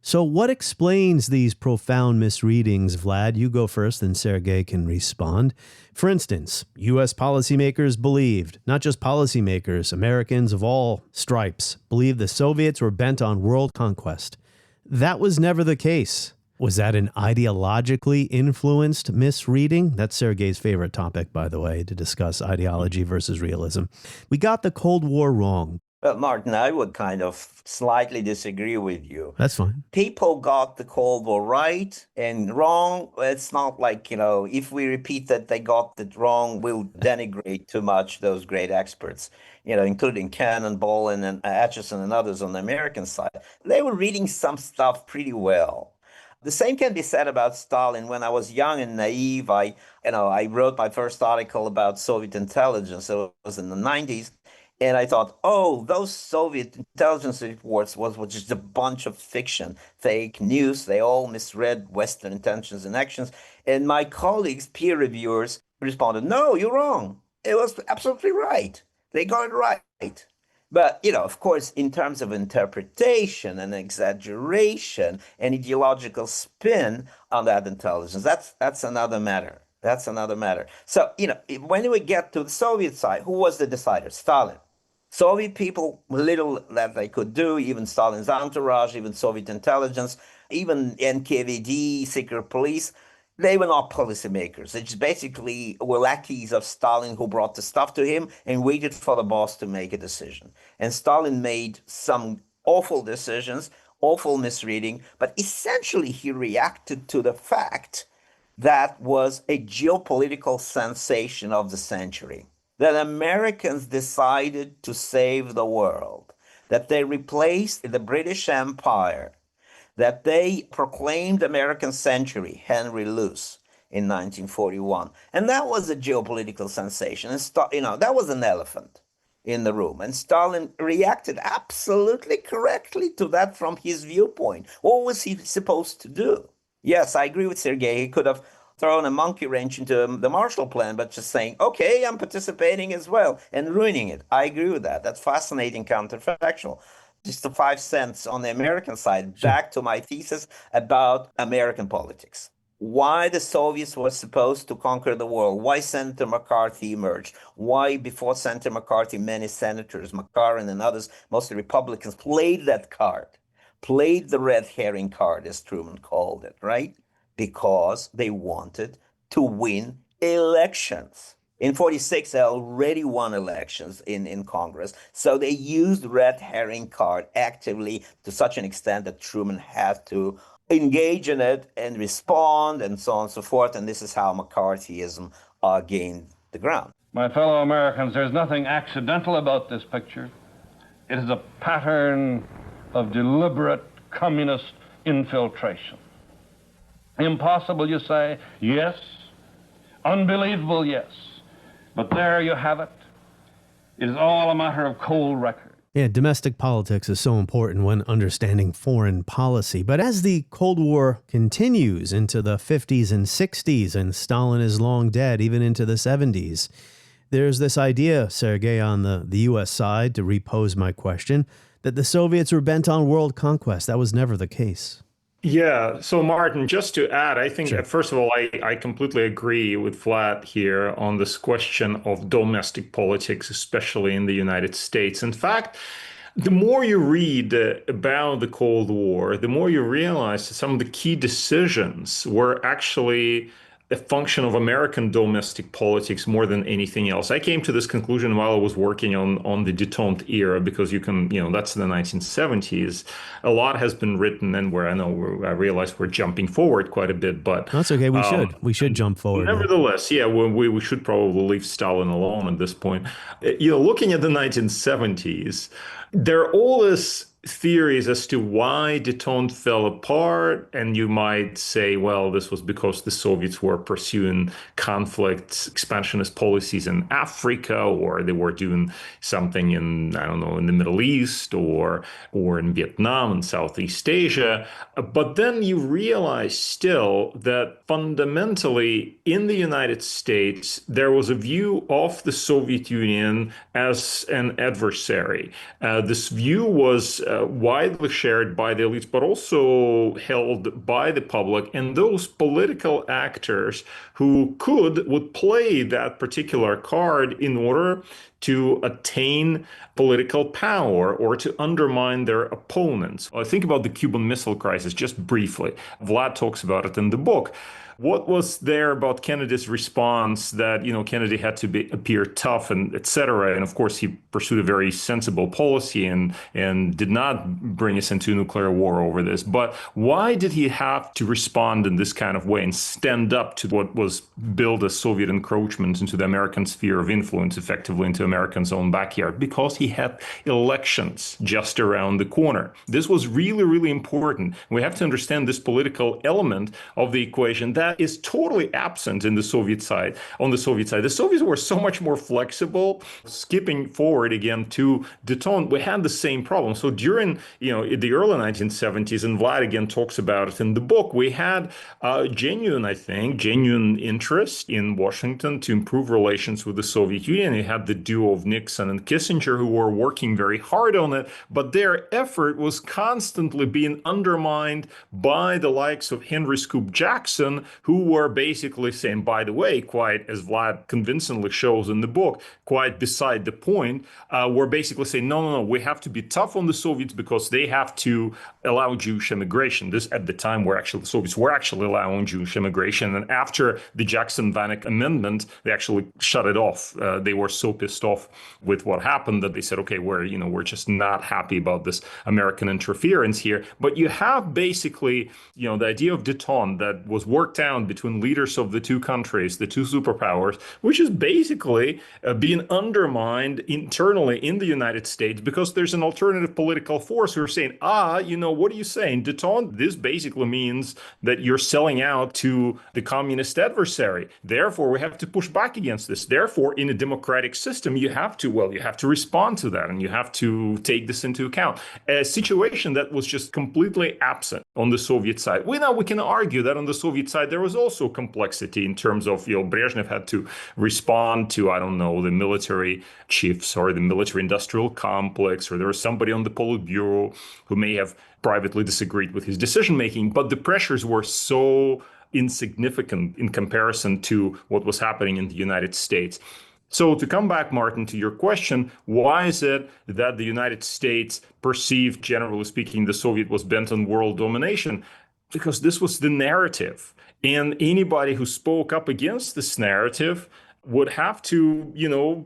So what explains these profound misreadings, Vlad? You go first, then Sergey can respond. For instance, U.S. policymakers believed, not just policymakers, Americans of all stripes, believed the Soviets were bent on world conquest. That was never the case. Was that an ideologically influenced misreading? That's Sergey's favorite topic, by the way, to discuss ideology versus realism. We got the Cold War wrong. Well, Martin, I would kind of slightly disagree with you. That's fine. People got the Cold War right and wrong. It's not like, if we repeat that they got it wrong, we'll denigrate too much those great experts, including Cannonball and Atchison and others on the American side. They were reading some stuff pretty well. The same can be said about Stalin. When I was young and naive, I wrote my first article about Soviet intelligence. It was in the 90s. And I thought, those Soviet intelligence reports was just a bunch of fiction, fake news. They all misread Western intentions and actions. And my colleagues, peer reviewers, responded, no, you're wrong. It was absolutely right. They got it right. But, of course, in terms of interpretation and exaggeration and ideological spin on that intelligence, that's another matter. That's another matter. So, when we get to the Soviet side, who was the decider? Stalin. Soviet people, little that they could do, even Stalin's entourage, even Soviet intelligence, even NKVD, secret police, they were not policymakers. They just basically were lackeys of Stalin who brought the stuff to him and waited for the boss to make a decision. And Stalin made some awful decisions, awful misreading, but essentially he reacted to the fact that was a geopolitical sensation of the century. That Americans decided to save the world, that they replaced the British Empire, that they proclaimed American century, Henry Luce, in 1941. And that was a geopolitical sensation. And that was an elephant in the room. And Stalin reacted absolutely correctly to that from his viewpoint. What was he supposed to do? Yes, I agree with Sergey. He could have thrown a monkey wrench into the Marshall Plan, but just saying, okay, I'm participating as well, and ruining it. I agree with that. That's fascinating counterfactual. Just the 5 cents on the American side, back to my thesis about American politics. Why the Soviets were supposed to conquer the world, why Senator McCarthy emerged, why before Senator McCarthy, many senators, McCarran and others, mostly Republicans, played that card, played the red herring card, as Truman called it, right? Because they wanted to win elections. In 46, they already won elections in Congress. So they used red herring card actively to such an extent that Truman had to engage in it and respond and so on and so forth. And this is how McCarthyism gained the ground. My fellow Americans, there's nothing accidental about this picture. It is a pattern of deliberate communist infiltration. Impossible, you say? Yes. Unbelievable, yes. But there you have it. It is all a matter of cold record. Yeah, domestic politics is so important when understanding foreign policy. But as the Cold War continues into the 50s and 60s, and Stalin is long dead, even into the 70s, there's this idea, Sergey, on the U.S. side, to repose my question, that the Soviets were bent on world conquest. That was never the case. Yeah. So, Martin, just to add, I think, first of all, I completely agree with Vlad here on this question of domestic politics, especially in the United States. In fact, the more you read about the Cold War, the more you realize that some of the key decisions were actually a function of American domestic politics more than anything else. I came to this conclusion while I was working on the détente era, because that's the 1970s. A lot has been written, and I realize we're jumping forward quite a bit, but that's okay. We should jump forward. Nevertheless, we should probably leave Stalin alone at this point. Looking at the 1970s, there are all these theories as to why détente fell apart, and you might say, well, this was because the Soviets were pursuing conflicts, expansionist policies in Africa, or they were doing something in the Middle East or in Vietnam and Southeast Asia. But then you realize still that fundamentally in the United States, there was a view of the Soviet Union as an adversary. This view was widely shared by the elites, but also held by the public. And those political actors who would play that particular card in order to attain political power or to undermine their opponents. Think about the Cuban Missile Crisis just briefly. Vlad talks about it in the book. What was there about Kennedy's response that, Kennedy had to appear tough and et cetera? And of course, he pursued a very sensible policy and did not bring us into nuclear war over this. But why did he have to respond in this kind of way and stand up to what was billed as Soviet encroachment into the American sphere of influence, effectively into Americans' own backyard? Because he had elections just around the corner. This was really, really important. We have to understand this political element of the equation that is totally absent in the Soviet side. On the Soviet side, the Soviets were so much more flexible. Skipping forward again to détente, we had the same problem. So during the early 1970s, and Vlad again talks about it in the book, we had genuine interest in Washington to improve relations with the Soviet Union. You had the duo of Nixon and Kissinger who were working very hard on it, but their effort was constantly being undermined by the likes of Henry Scoop Jackson, who were basically saying, by the way, quite as Vlad convincingly shows in the book, quite beside the point, were basically saying, no, we have to be tough on the Soviets because they have to allow Jewish immigration. This at the time where the Soviets were actually allowing Jewish immigration. And after the Jackson-Vanik Amendment, they actually shut it off. They were so pissed off with what happened that they said, okay, we're just not happy about this American interference here. But you have basically, the idea of détente that was worked out between leaders of the two countries, the two superpowers, which is basically being undermined internally in the United States because there's an alternative political force who are saying, what are you saying? Détente, this basically means that you're selling out to the communist adversary. Therefore, we have to push back against this. Therefore, in a democratic system, you have to respond to that and you have to take this into account. A situation that was just completely absent on the Soviet side. We can argue that on the Soviet side, there was also complexity in terms of, Brezhnev had to respond to, the military chiefs or the military industrial complex, or there was somebody on the Politburo who may have privately disagreed with his decision making, but the pressures were so insignificant in comparison to what was happening in the United States. So to come back, Martin, to your question, why is it that the United States perceived, generally speaking, the Soviet was bent on world domination? Because this was the narrative. And anybody who spoke up against this narrative would have to,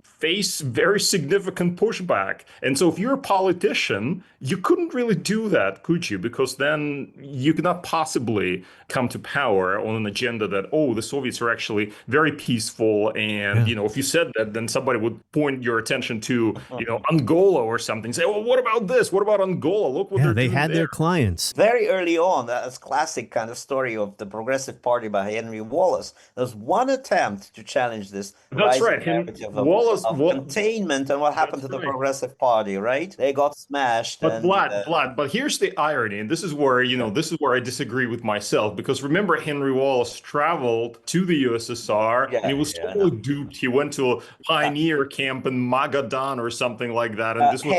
face very significant pushback. And so if you're a politician, you couldn't really do that, could you? Because then you could not possibly come to power on an agenda that, the Soviets are actually very peaceful. And, if you said that, then somebody would point your attention to, Angola or something. Say, well, what about this? What about Angola? Look what they're doing. They had their clients. Very early on, that's classic kind of story of the Progressive Party by Henry Wallace. There's one attempt to challenge this. That's right. Wallace of containment, and what happened to the Progressive Party, right? They got smashed. But Vlad, but here's the irony, and this is where I disagree with myself, because remember, Henry Wallace traveled to the USSR and he was totally duped. He went to a pioneer camp in Magadan or something like that, and this was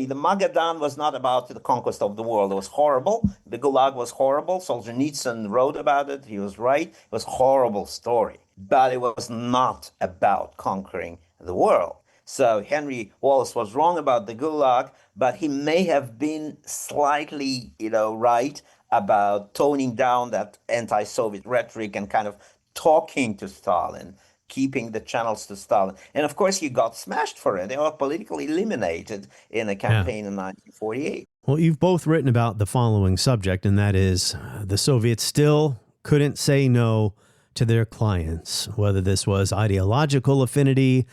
the Magadan was not about the conquest of the world. It was horrible. The Gulag was horrible. Solzhenitsyn wrote about it. He was right. It was a horrible story. But it was not about conquering the world. So Henry Wallace was wrong about the Gulag, but he may have been slightly, right about toning down that anti-Soviet rhetoric and kind of talking to Stalin, keeping the channels to Stalin. And of course, he got smashed for it. They were politically eliminated in a campaign in 1948. Well, you've both written about the following subject, and that is the Soviets still couldn't say no to their clients, whether this was ideological affinity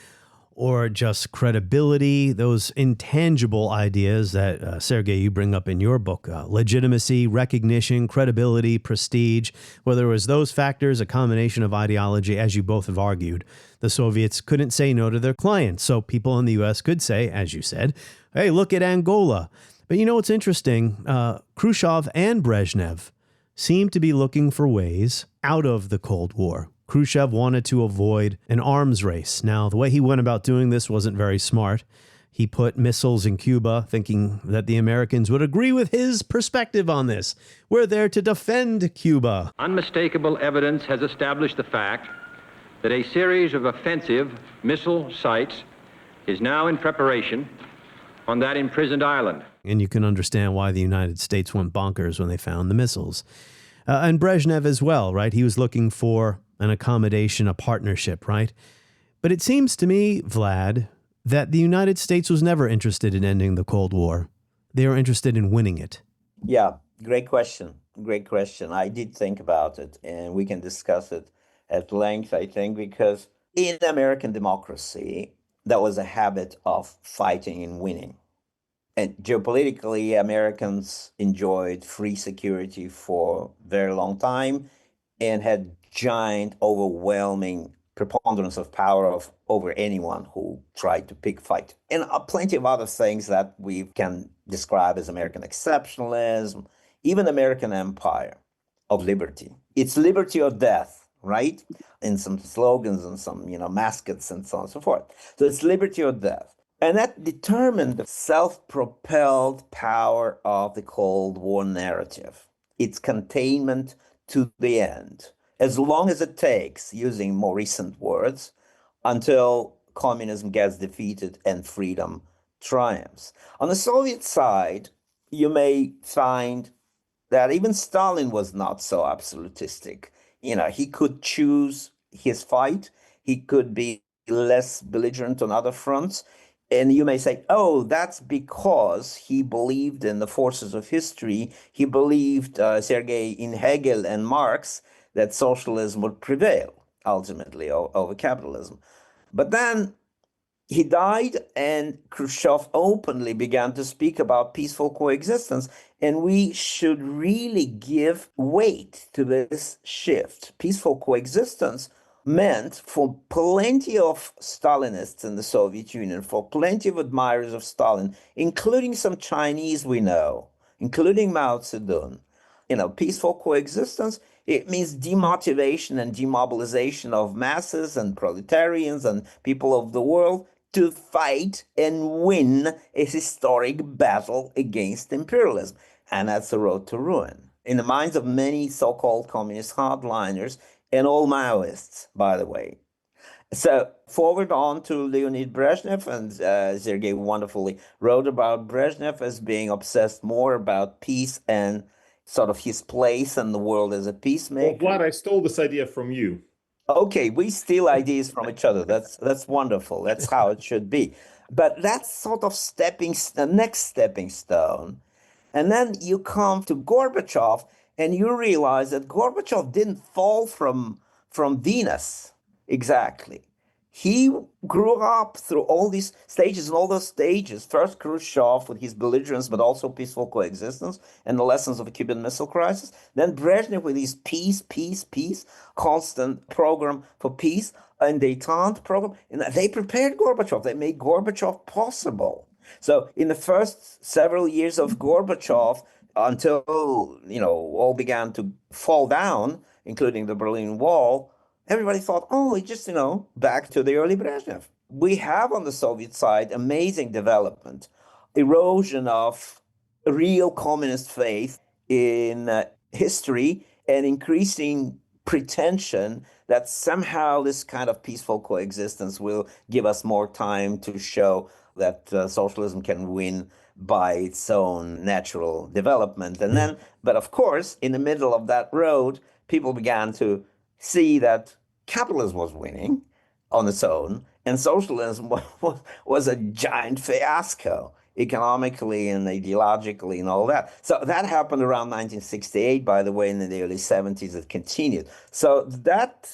or just credibility, those intangible ideas that, Sergey, you bring up in your book, legitimacy, recognition, credibility, prestige, whether it was those factors, a combination of ideology, as you both have argued, the Soviets couldn't say no to their clients. So people in the U.S. could say, as you said, hey, look at Angola. But you know what's interesting? Khrushchev and Brezhnev seemed to be looking for ways out of the Cold War. Khrushchev wanted to avoid an arms race. Now, the way he went about doing this wasn't very smart. He put missiles in Cuba, thinking that the Americans would agree with his perspective on this. We're there to defend Cuba. Unmistakable evidence has established the fact that a series of offensive missile sites is now in preparation on that imprisoned island. And you can understand why the United States went bonkers when they found the missiles. And Brezhnev as well, right? He was looking for an accommodation, a partnership, right? But it seems to me, Vlad, that the United States was never interested in ending the Cold War. They were interested in winning it. Yeah, great question. Great question. I did think about it, and we can discuss it at length, I think, because in American democracy, there was a habit of fighting and winning. And geopolitically, Americans enjoyed free security for a very long time and had giant, overwhelming preponderance of power over anyone who tried to pick fight. And plenty of other things that we can describe as American exceptionalism, even American empire of liberty. It's liberty or death, right? In some slogans and some, mascots and so on and so forth. So it's liberty or death. And that determined the self-propelled power of the Cold War narrative, its containment to the end, as long as it takes, using more recent words, until communism gets defeated and freedom triumphs. On the Soviet side, you may find that even Stalin was not so absolutistic. He could choose his fight. He could be less belligerent on other fronts. And you may say, oh, that's because he believed in the forces of history. He believed, Sergey, in Hegel and Marx, that socialism would prevail ultimately over capitalism. But then he died, and Khrushchev openly began to speak about peaceful coexistence. And we should really give weight to this shift. Peaceful coexistence meant for plenty of Stalinists in the Soviet Union, for plenty of admirers of Stalin, including some Chinese we know, including Mao Zedong, peaceful coexistence, it means demotivation and demobilization of masses and proletarians and people of the world to fight and win a historic battle against imperialism. And that's the road to ruin. In the minds of many so-called communist hardliners, and all Maoists, by the way. So forward on to Leonid Brezhnev, and Sergey wonderfully wrote about Brezhnev as being obsessed more about peace and sort of his place in the world as a peacemaker. Well, Vlad, I stole this idea from you. Okay, we steal ideas from each other. That's wonderful. That's how it should be. But that's sort of the next stepping stone. And then you come to Gorbachev, and you realize that Gorbachev didn't fall from Venus exactly. He grew up through all these stages, and all those stages. First, Khrushchev with his belligerence, but also peaceful coexistence and the lessons of the Cuban Missile Crisis. Then Brezhnev with his peace, constant program for peace, and détente program. And they prepared Gorbachev. They made Gorbachev possible. So in the first several years of Gorbachev, until, all began to fall down, including the Berlin Wall, everybody thought, oh, it's just, back to the early Brezhnev. We have on the Soviet side amazing development, erosion of real communist faith in history, and increasing pretension that somehow this kind of peaceful coexistence will give us more time to show that socialism can win by its own natural development. And then, but of course, in the middle of that road, people began to see that capitalism was winning on its own, and socialism was a giant fiasco, economically and ideologically and all that. So that happened around 1968, by the way, and in the early 70s it continued. So that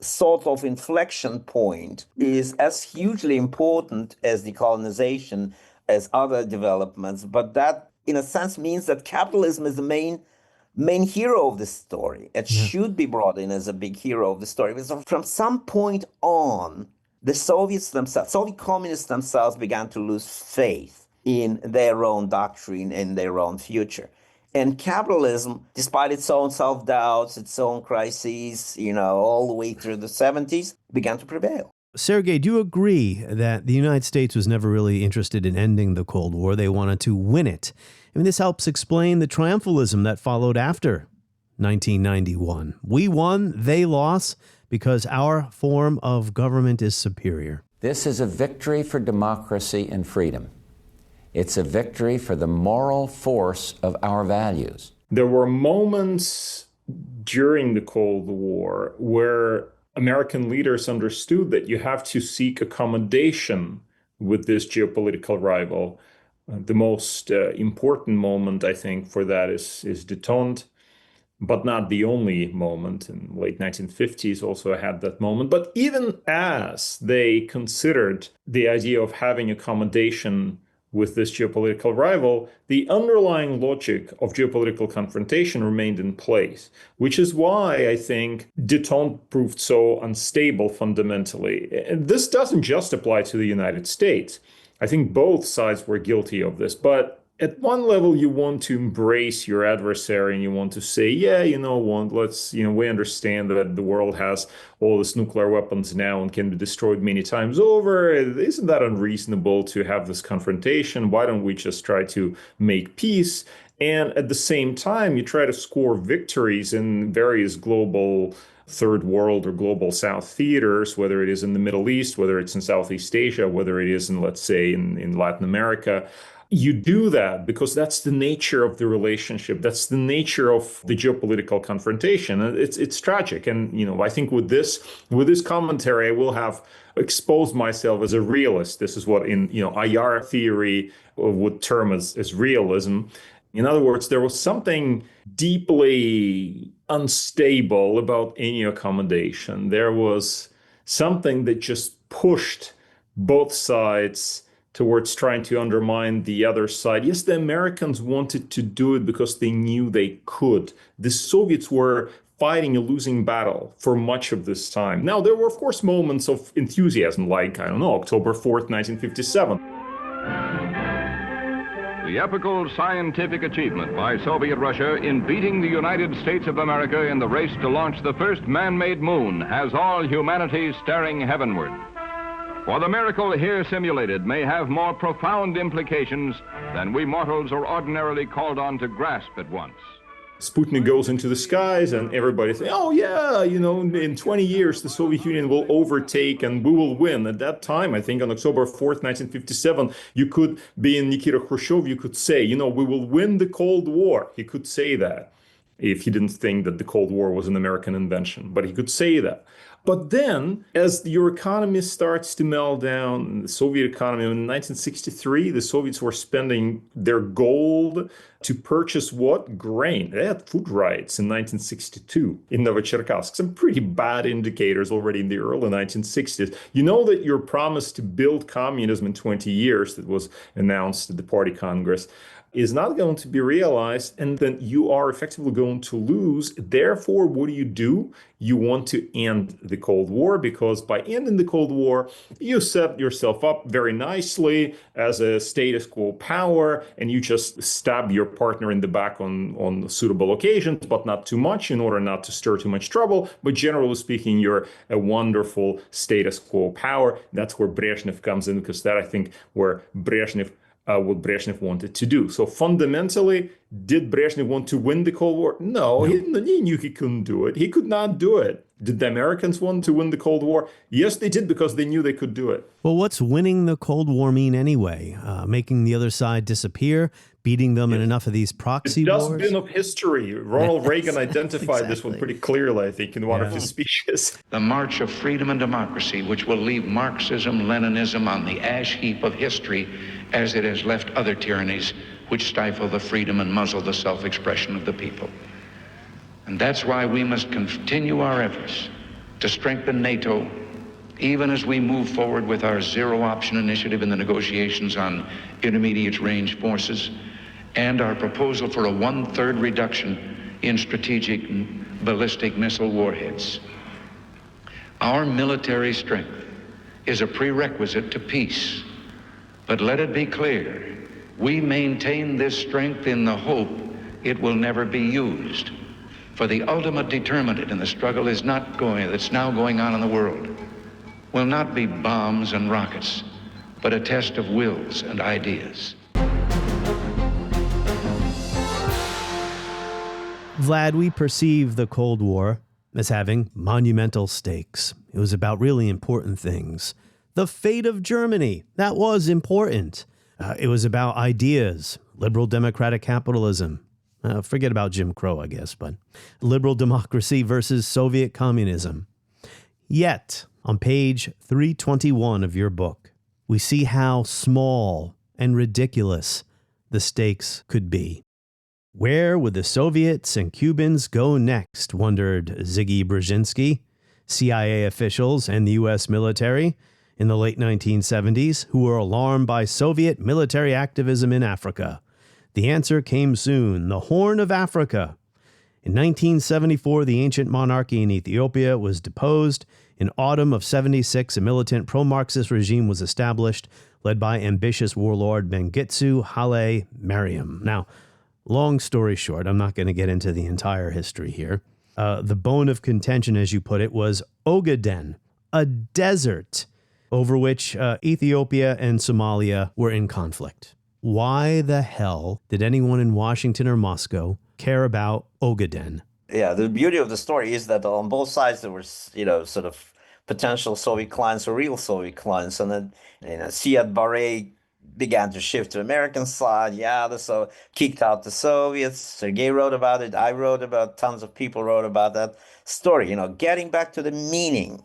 sort of inflection point is as hugely important as decolonization, as other developments, but that in a sense means that capitalism is the main hero of the story. It should be brought in as a big hero of the story. Because from some point on, the Soviets themselves, Soviet communists themselves began to lose faith in their own doctrine and their own future. And capitalism, despite its own self-doubts, its own crises, all the way through the 70s, began to prevail. Sergey, do you agree that the United States was never really interested in ending the Cold War? They wanted to win it. I mean, this helps explain the triumphalism that followed after 1991. We won, they lost, because our form of government is superior. This is a victory for democracy and freedom. It's a victory for the moral force of our values. There were moments during the Cold War where American leaders understood that you have to seek accommodation with this geopolitical rival. The most important moment, I think, for that is détente, but not the only moment. In the late 1950s also had that moment. But even as they considered the idea of having accommodation with this geopolitical rival, the underlying logic of geopolitical confrontation remained in place, which is why I think détente proved so unstable fundamentally. And this doesn't just apply to the United States. I think both sides were guilty of this, but at one level, you want to embrace your adversary and you want to say, yeah, we understand that the world has all these nuclear weapons now and can be destroyed many times over. Isn't that unreasonable to have this confrontation? Why don't we just try to make peace? And at the same time, you try to score victories in various global third world or global south theaters, whether it is in the Middle East, whether it's in Southeast Asia, whether it is in, let's say, in Latin America. You do that because that's the nature of the relationship. That's the nature of the geopolitical confrontation. And it's tragic. And, I think with this commentary, I will have exposed myself as a realist. This is what in, IR theory would term as realism. In other words, there was something deeply unstable about any accommodation. There was something that just pushed both sides towards trying to undermine the other side. Yes, the Americans wanted to do it because they knew they could. The Soviets were fighting a losing battle for much of this time. Now, there were, of course, moments of enthusiasm, like, October 4th, 1957. The epical scientific achievement by Soviet Russia in beating the United States of America in the race to launch the first man-made moon has all humanity staring heavenward. For the miracle here simulated may have more profound implications than we mortals are ordinarily called on to grasp at once. Sputnik goes into the skies and everybody says, oh yeah, in 20 years the Soviet Union will overtake and we will win. At that time, I think on October 4th, 1957, you could be in Nikita Khrushchev, you could say, we will win the Cold War. He could say that if he didn't think that the Cold War was an American invention, but he could say that. But then, as your economy starts to melt down, the Soviet economy, in 1963, the Soviets were spending their gold to purchase what? Grain. They had food riots in 1962 in Novocherkassk. Some pretty bad indicators already in the early 1960s. You know that your promise to build communism in 20 years that was announced at the Party Congress is not going to be realized, and then you are effectively going to lose. Therefore, what do? You want to end the Cold War, because by ending the Cold War, you set yourself up very nicely as a status quo power, and you just stab your partner in the back on suitable occasions, but not too much in order not to stir too much trouble. But generally speaking, you're a wonderful status quo power. That's where Brezhnev comes in, because that, I think, what Brezhnev wanted to do. So fundamentally, Did Brezhnev want to win the Cold War? No, he knew he couldn't do it. He could not do it. Did the Americans want to win the Cold War? Yes, they did, because they knew they could do it. Well, what's winning the Cold War mean anyway? Making the other side disappear? Beating them in enough of these proxy the wars? Dustbin of history. Ronald Reagan identified this one pretty clearly, I think, in one of his speeches. The march of freedom and democracy, which will leave Marxism, Leninism on the ash heap of history as it has left other tyrannies which stifle the freedom and muzzle the self-expression of the people. And that's why we must continue our efforts to strengthen NATO, even as we move forward with our zero-option initiative in the negotiations on intermediate-range forces, and our proposal for a 1/3 reduction in strategic ballistic missile warheads. Our military strength is a prerequisite to peace, but let it be clear, we maintain this strength in the hope it will never be used. For the ultimate determinant in the struggle that's now going on in the world will not be bombs and rockets, but a test of wills and ideas. Vlad, we perceive the Cold War as having monumental stakes. It was about really important things. The fate of Germany, that was important. It was about ideas, liberal democratic capitalism. Forget about Jim Crow, I guess, but liberal democracy versus Soviet communism. Yet, on page 321 of your book, we see how small and ridiculous the stakes could be. Where would the Soviets and Cubans go next, wondered Ziggy Brzezinski, CIA officials and the U.S. military in the late 1970s who were alarmed by Soviet military activism in Africa. The answer came soon, the Horn of Africa. In 1974, the ancient monarchy in Ethiopia was deposed. In autumn of 76, a militant pro-Marxist regime was established, led by ambitious warlord Mengistu Haile Mariam. Now, long story short, I'm not going to get into the entire history here. The bone of contention, as you put it, was Ogaden, a desert over which Ethiopia and Somalia were in conflict. Why the hell did anyone in Washington or Moscow care about Ogaden? Yeah, the beauty of the story is that on both sides there was, sort of potential Soviet clients or real Soviet clients, and then, Siad Barre began to shift to American side. Yeah, so kicked out the Soviets. Sergey wrote about it. I wrote about it. Tons of people wrote about that story. Getting back to the meaning.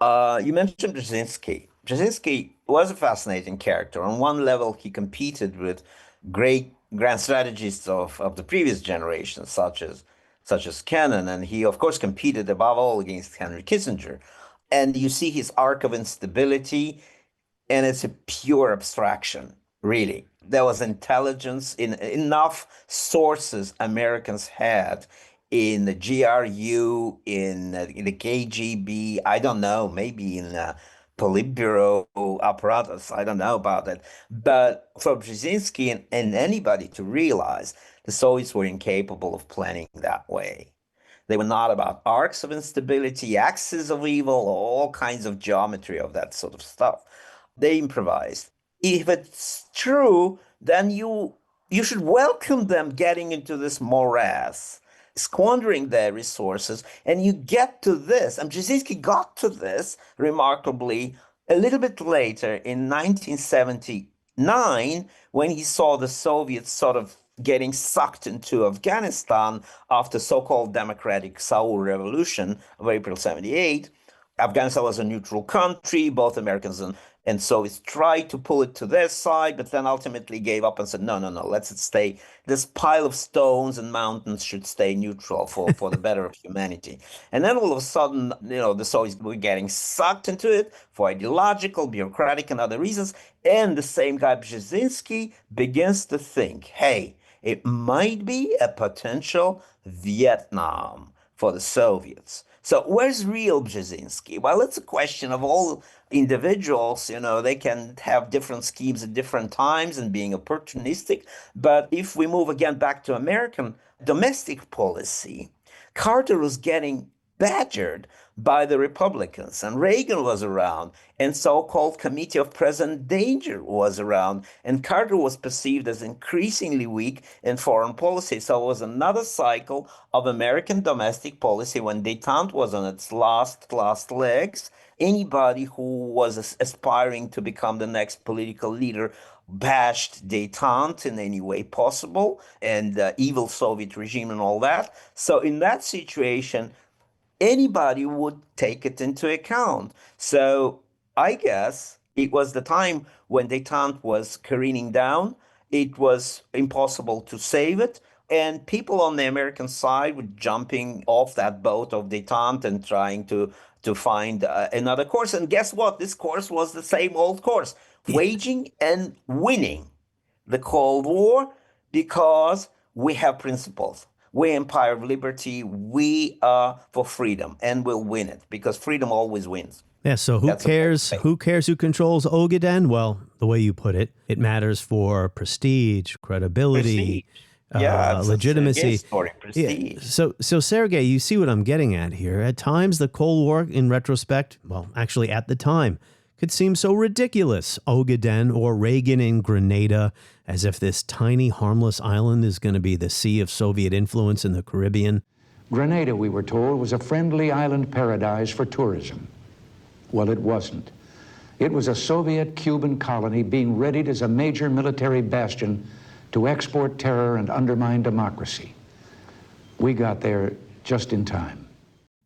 You mentioned Brzezinski. Brzezinski was a fascinating character. On one level, he competed with great grand strategists of the previous generation, such as Kennan, and he, of course, competed above all against Henry Kissinger. And you see his arc of instability, and it's a pure abstraction, really. There was intelligence in enough sources Americans had in the GRU, in the KGB, I don't know, maybe in Politburo apparatus, I don't know about that. But for Brzezinski and anybody to realize the Soviets were incapable of planning that way. They were not about arcs of instability, axes of evil, all kinds of geometry of that sort of stuff. They improvised. If it's true, then you should welcome them getting into this morass, squandering their resources, and you get to this. And Brzezinski got to this, remarkably, a little bit later in 1979, when he saw the Soviets sort of getting sucked into Afghanistan after so-called democratic Saur revolution of April 78. Afghanistan was a neutral country. Both Americans and Soviets tried to pull it to their side, but then ultimately gave up and said, no, let's it stay. This pile of stones and mountains should stay neutral for the better of humanity. And then all of a sudden, the Soviets were getting sucked into it for ideological, bureaucratic, and other reasons. And the same guy, Brzezinski, begins to think, hey, it might be a potential Vietnam for the Soviets. So where's real Brzezinski? Well, it's a question of all individuals, they can have different schemes at different times and being opportunistic. But if we move again back to American domestic policy, Carter was getting badgered by the Republicans, and Reagan was around, and so-called Committee of Present Danger was around, and Carter was perceived as increasingly weak in foreign policy. So it was another cycle of American domestic policy when détente was on its last legs. Anybody who was aspiring to become the next political leader bashed détente in any way possible, and the evil Soviet regime and all that. So in that situation, anybody would take it into account. So I guess it was the time when détente was careening down. It was impossible to save it. And people on the American side were jumping off that boat of détente and trying to find another course. And guess what? This course was the same old course, waging and winning the Cold War, because we have principles. We're Empire of Liberty. We are for freedom, and we'll win it, because freedom always wins. Yeah, so who cares who controls Ogaden? Well, the way you put it, it matters for prestige, credibility, legitimacy. Prestige. Yeah. So Sergey, you see what I'm getting at here. At times, the Cold War, in retrospect, well, actually at the time, could seem so ridiculous. Ogaden or Reagan in Grenada, as if this tiny, harmless island is going to be the sea of Soviet influence in the Caribbean. Grenada, we were told, was a friendly island paradise for tourism. Well, it wasn't. It was a Soviet-Cuban colony being readied as a major military bastion to export terror and undermine democracy. We got there just in time.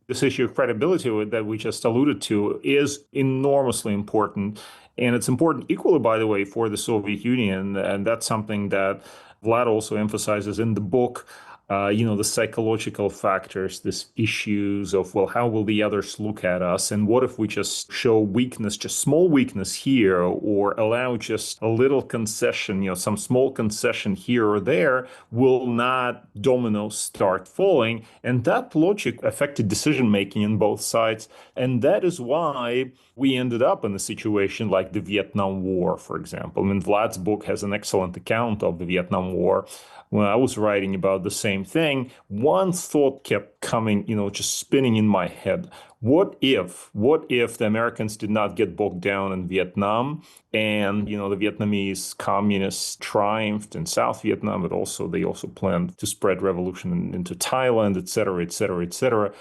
This issue of credibility that we just alluded to is enormously important. And it's important equally, by the way, for the Soviet Union. And that's something that Vlad also emphasizes in the book. The psychological factors, these issues of, well, how will the others look at us? And what if we just show weakness, just small weakness here, or allow just a little concession, some small concession here or there, will not dominoes start falling? And that logic affected decision-making on both sides. And that is why we ended up in a situation like the Vietnam War, for example. I mean, Vlad's book has an excellent account of the Vietnam War. When I was writing about the same thing, one thought kept coming, just spinning in my head. What if the Americans did not get bogged down in Vietnam, and, the Vietnamese communists triumphed in South Vietnam, but they also planned to spread revolution into Thailand, et cetera, et cetera, et cetera.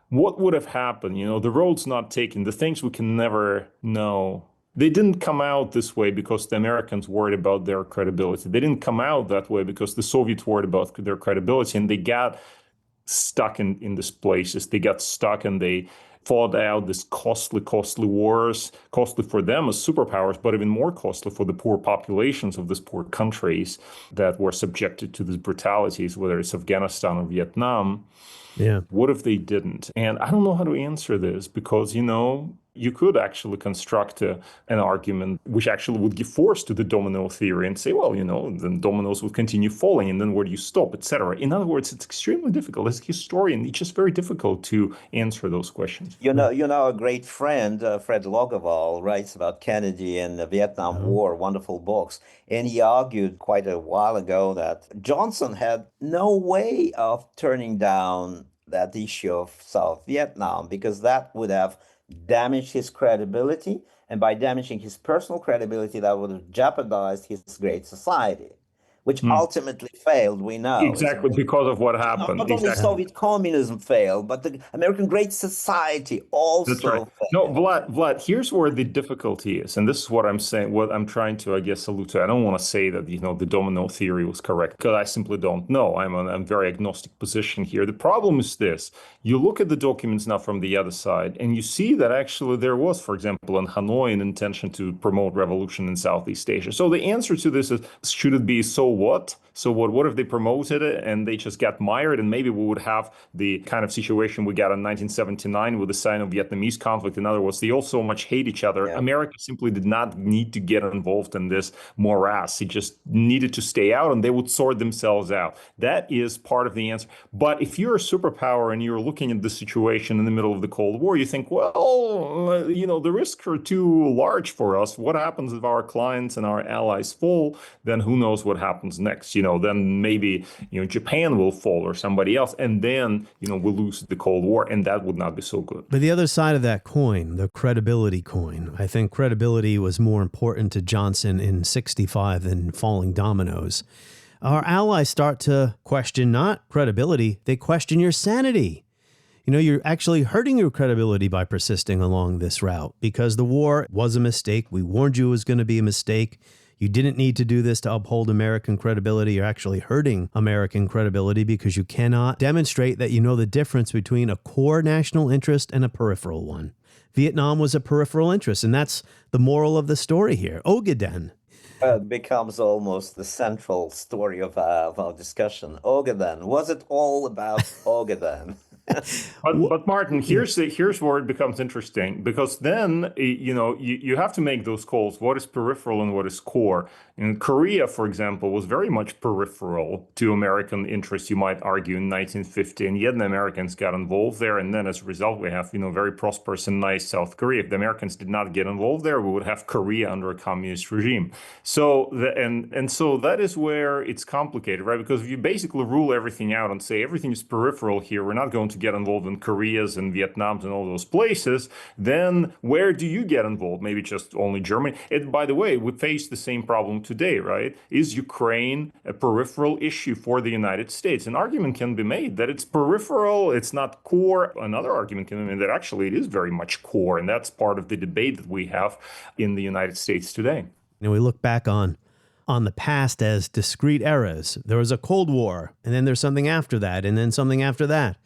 What would have happened? The road's not taken, the things we can never know. They didn't come out this way because the Americans worried about their credibility. They didn't come out that way because the Soviets worried about their credibility, and they got stuck in these places. They got stuck and they fought out these costly wars, costly for them as superpowers, but even more costly for the poor populations of these poor countries that were subjected to these brutalities, whether it's Afghanistan or Vietnam. Yeah. What if they didn't? And I don't know how to answer this, because, you could actually construct an argument which actually would give force to the domino theory and say, well, then dominoes would continue falling, and then where do you stop, etc. In other words, it's extremely difficult. As a historian, it's just very difficult to answer those questions. A great friend, Fred Logeval, writes about Kennedy and the Vietnam War, wonderful books. And he argued quite a while ago that Johnson had no way of turning down that issue of South Vietnam, because that would have damaged his credibility, and by damaging his personal credibility, that would have jeopardized his great society, which ultimately failed, we know. Exactly, because of what happened. Not only Soviet communism failed, but the American Great Society also failed. No, Vlad, here's where the difficulty is, and this is what I'm saying, what I'm trying to, allude to. I don't want to say that, the domino theory was correct, because I simply don't know. I'm on a very agnostic position here. The problem is this. You look at the documents now from the other side, and you see that actually there was, for example, in Hanoi, an intention to promote revolution in Southeast Asia. So the answer to this is, should it be so what? So what if they promoted it and they just got mired, and maybe we would have the kind of situation we got in 1979 with the Sino-Vietnamese conflict. In other words, they all so much hate each other. Yeah. America simply did not need to get involved in this morass. It just needed to stay out, and they would sort themselves out. That is part of the answer. But if you're a superpower and you're looking at the situation in the middle of the Cold War, you think, well, the risks are too large for us. What happens if our clients and our allies fall? Then who knows what happens next? then maybe, Japan will fall or somebody else, and then, we'll lose the Cold War, and that would not be so good. But the other side of that coin, the credibility coin, I think credibility was more important to Johnson in 65 than falling dominoes. Our allies start to question not credibility, they question your sanity. You're actually hurting your credibility by persisting along this route because the war was a mistake. We warned you it was going to be a mistake. You didn't need to do this to uphold American credibility. You're actually hurting American credibility because you cannot demonstrate that you know the difference between a core national interest and a peripheral one. Vietnam was a peripheral interest, and that's the moral of the story here. Ogaden. It becomes almost the central story of our discussion. Ogaden. Was it all about Ogaden? But Martin, here's where it becomes interesting, because then you have to make those calls. What is peripheral and what is core? And Korea, for example, was very much peripheral to American interests, you might argue, in 1950, and yet the Americans got involved there. And then as a result, we have very prosperous and nice South Korea. If the Americans did not get involved there, we would have Korea under a communist regime. So so that is where it's complicated, right? Because if you basically rule everything out and say everything is peripheral here, we're not going to get involved in Koreas and Vietnams and all those places, then where do you get involved? Maybe just only Germany. By the way, we face the same problem today, right? Is Ukraine a peripheral issue for the United States? An argument can be made that it's peripheral, it's not core. Another argument can be made that actually it is very much core, and that's part of the debate that we have in the United States today. We look back on the past as discrete eras. There was a Cold War, and then there's something after that, and then something after that.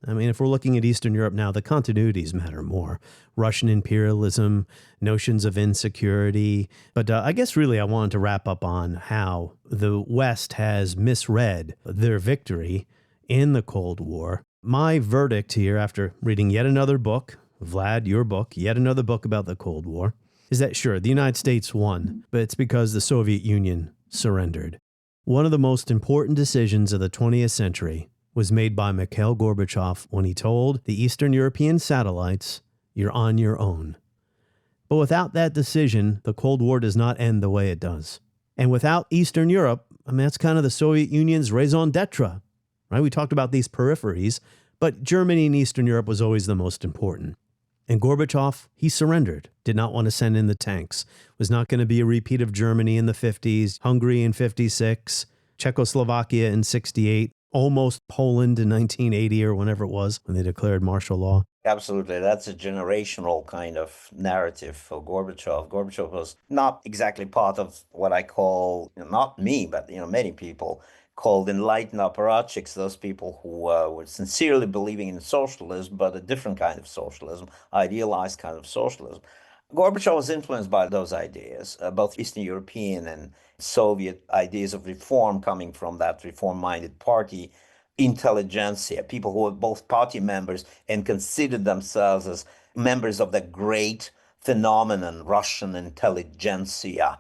I mean, if we're looking at Eastern Europe now, the continuities matter more. Russian imperialism, notions of insecurity. But I guess really I wanted to wrap up on how the West has misread their victory in the Cold War. My verdict here, after reading yet another book, Vlad, your book, yet another book about the Cold War, is that sure, the United States won, but it's because the Soviet Union surrendered. One of the most important decisions of the 20th century was made by Mikhail Gorbachev when he told the Eastern European satellites, "You're on your own." But without that decision, the Cold War does not end the way it does. And without Eastern Europe, that's kind of the Soviet Union's raison d'etre, right? We talked about these peripheries, but Germany and Eastern Europe was always the most important. And Gorbachev, he surrendered, did not want to send in the tanks, was not going to be a repeat of Germany in the 50s, Hungary in 56, Czechoslovakia in 68, almost Poland in 1980 or whenever it was when they declared martial law. Absolutely. That's a generational kind of narrative for Gorbachev. Gorbachev was not exactly part of what I call, not me, but many people called enlightened apparatchiks, those people who were sincerely believing in socialism, but a different kind of socialism, idealized kind of socialism. Gorbachev was influenced by those ideas, both Eastern European and Soviet ideas of reform coming from that reform-minded party intelligentsia, people who were both party members and considered themselves as members of the great phenomenon, Russian intelligentsia,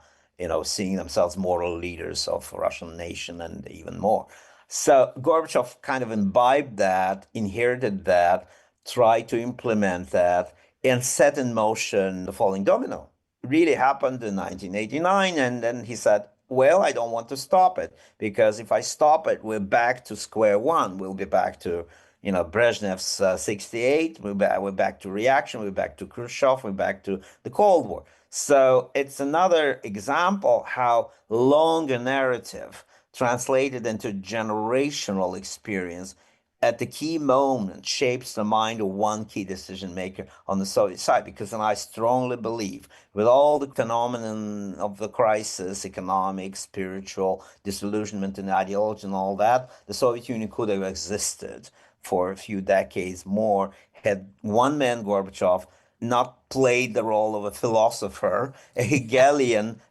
seeing themselves moral leaders of Russian nation and even more. So Gorbachev kind of imbibed that, inherited that, tried to implement that, and set in motion the falling domino. It really happened in 1989, and then he said, well, I don't want to stop it, because if I stop it, we're back to square one. We'll be back to, Brezhnev's 68, we're back to reaction, we're back to Khrushchev, we're back to the Cold War. So it's another example how long a narrative translated into generational experience at the key moment shapes the mind of one key decision maker on the Soviet side. Because then I strongly believe, with all the phenomenon of the crisis, economic, spiritual, disillusionment and ideology and all that, the Soviet Union could have existed for a few decades more had one man, Gorbachev, not played the role of a philosopher, a Hegelian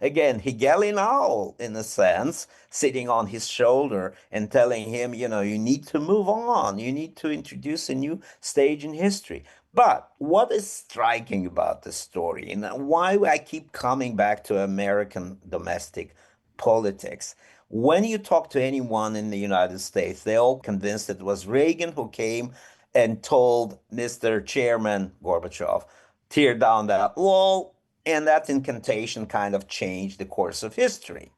owl, in a sense, sitting on his shoulder and telling him, you need to move on, you need to introduce a new stage in history. But what is striking about this story, and why I keep coming back to American domestic politics, when you talk to anyone in the United States, they're all convinced it was Reagan who came and told Mr. Chairman Gorbachev, tear down that wall, and that incantation kind of changed the course of history.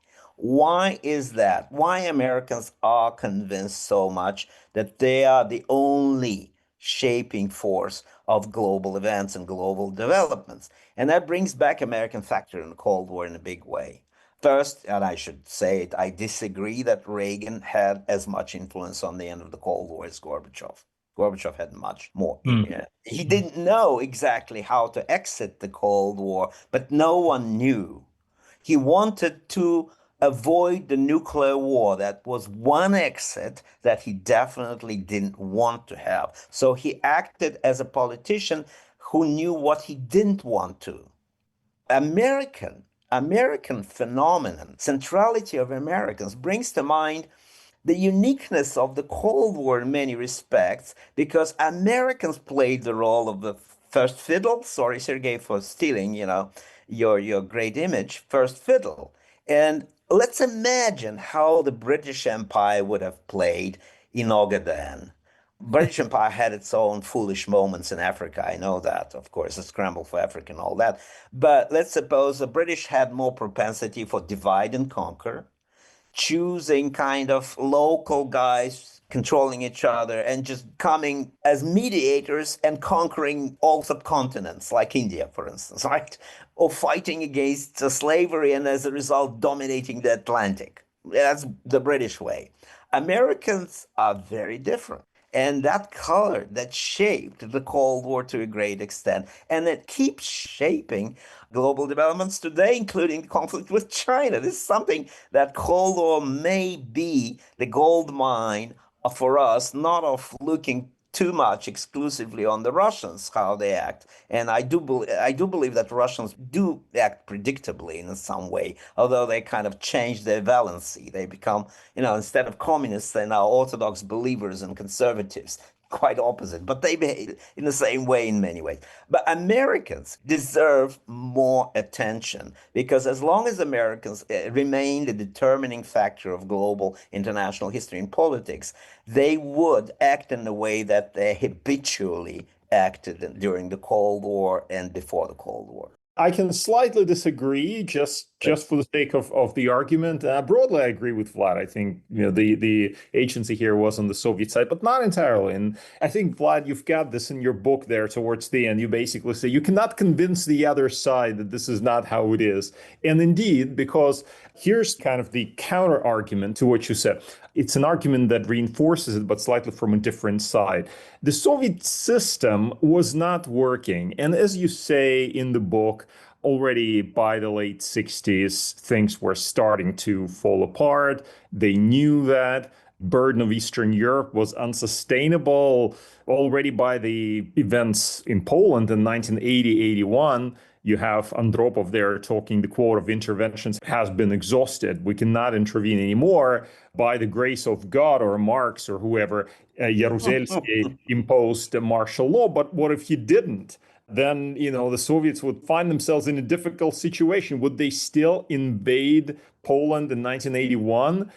Why is that? Why Americans are convinced so much that they are the only shaping force of global events and global developments? And that brings back American factor in the Cold War in a big way. First, and I should say it, I disagree that Reagan had as much influence on the end of the Cold War as Gorbachev. Gorbachev had much more. He didn't know exactly how to exit the Cold War, but no one knew. He wanted to avoid the nuclear war. That was one exit that he definitely didn't want to have. So he acted as a politician who knew what he didn't want to. American phenomenon, centrality of Americans, brings to mind the uniqueness of the Cold War in many respects, because Americans played the role of the first fiddle. Sorry, Sergey, for stealing, your great image, first fiddle. And let's imagine how the British Empire would have played in Ogaden. British Empire had its own foolish moments in Africa. I know that, of course, a scramble for Africa and all that. But let's suppose the British had more propensity for divide and conquer, choosing kind of local guys controlling each other and just coming as mediators and conquering all subcontinents, like India, for instance, right? Or fighting against slavery and as a result dominating the Atlantic. That's the British way. Americans are very different. And that color that shaped the Cold War to a great extent, and it keeps shaping global developments today, including the conflict with China. This is something that Cold War may be the gold mine for us, not of looking too much exclusively on the Russians, how they act. And I do believe that Russians do act predictably in some way, although they kind of change their valency. They become, instead of communists, they're now Orthodox believers and conservatives. Quite opposite, but they behave in the same way in many ways. But Americans deserve more attention, because as long as Americans remain the determining factor of global international history and politics, they would act in the way that they habitually acted during the Cold War and before the Cold War. I can slightly disagree, just for the sake of the argument. Broadly, I agree with Vlad. I think the agency here was on the Soviet side, but not entirely. And I think, Vlad, you've got this in your book there towards the end. You basically say you cannot convince the other side that this is not how it is. And indeed, because here's kind of the counter argument to what you said. It's an argument that reinforces it, but slightly from a different side. The Soviet system was not working. And as you say in the book, already by the late 60s, things were starting to fall apart. They knew that. Burden of Eastern Europe was unsustainable. Already by the events in Poland in 1980-81, you have Andropov there talking, the quote of interventions has been exhausted. We cannot intervene anymore. By the grace of God or Marx or whoever, Jaruzelski imposed a martial law. But what if he didn't? Then, the Soviets would find themselves in a difficult situation. Would they still invade Poland in 1981?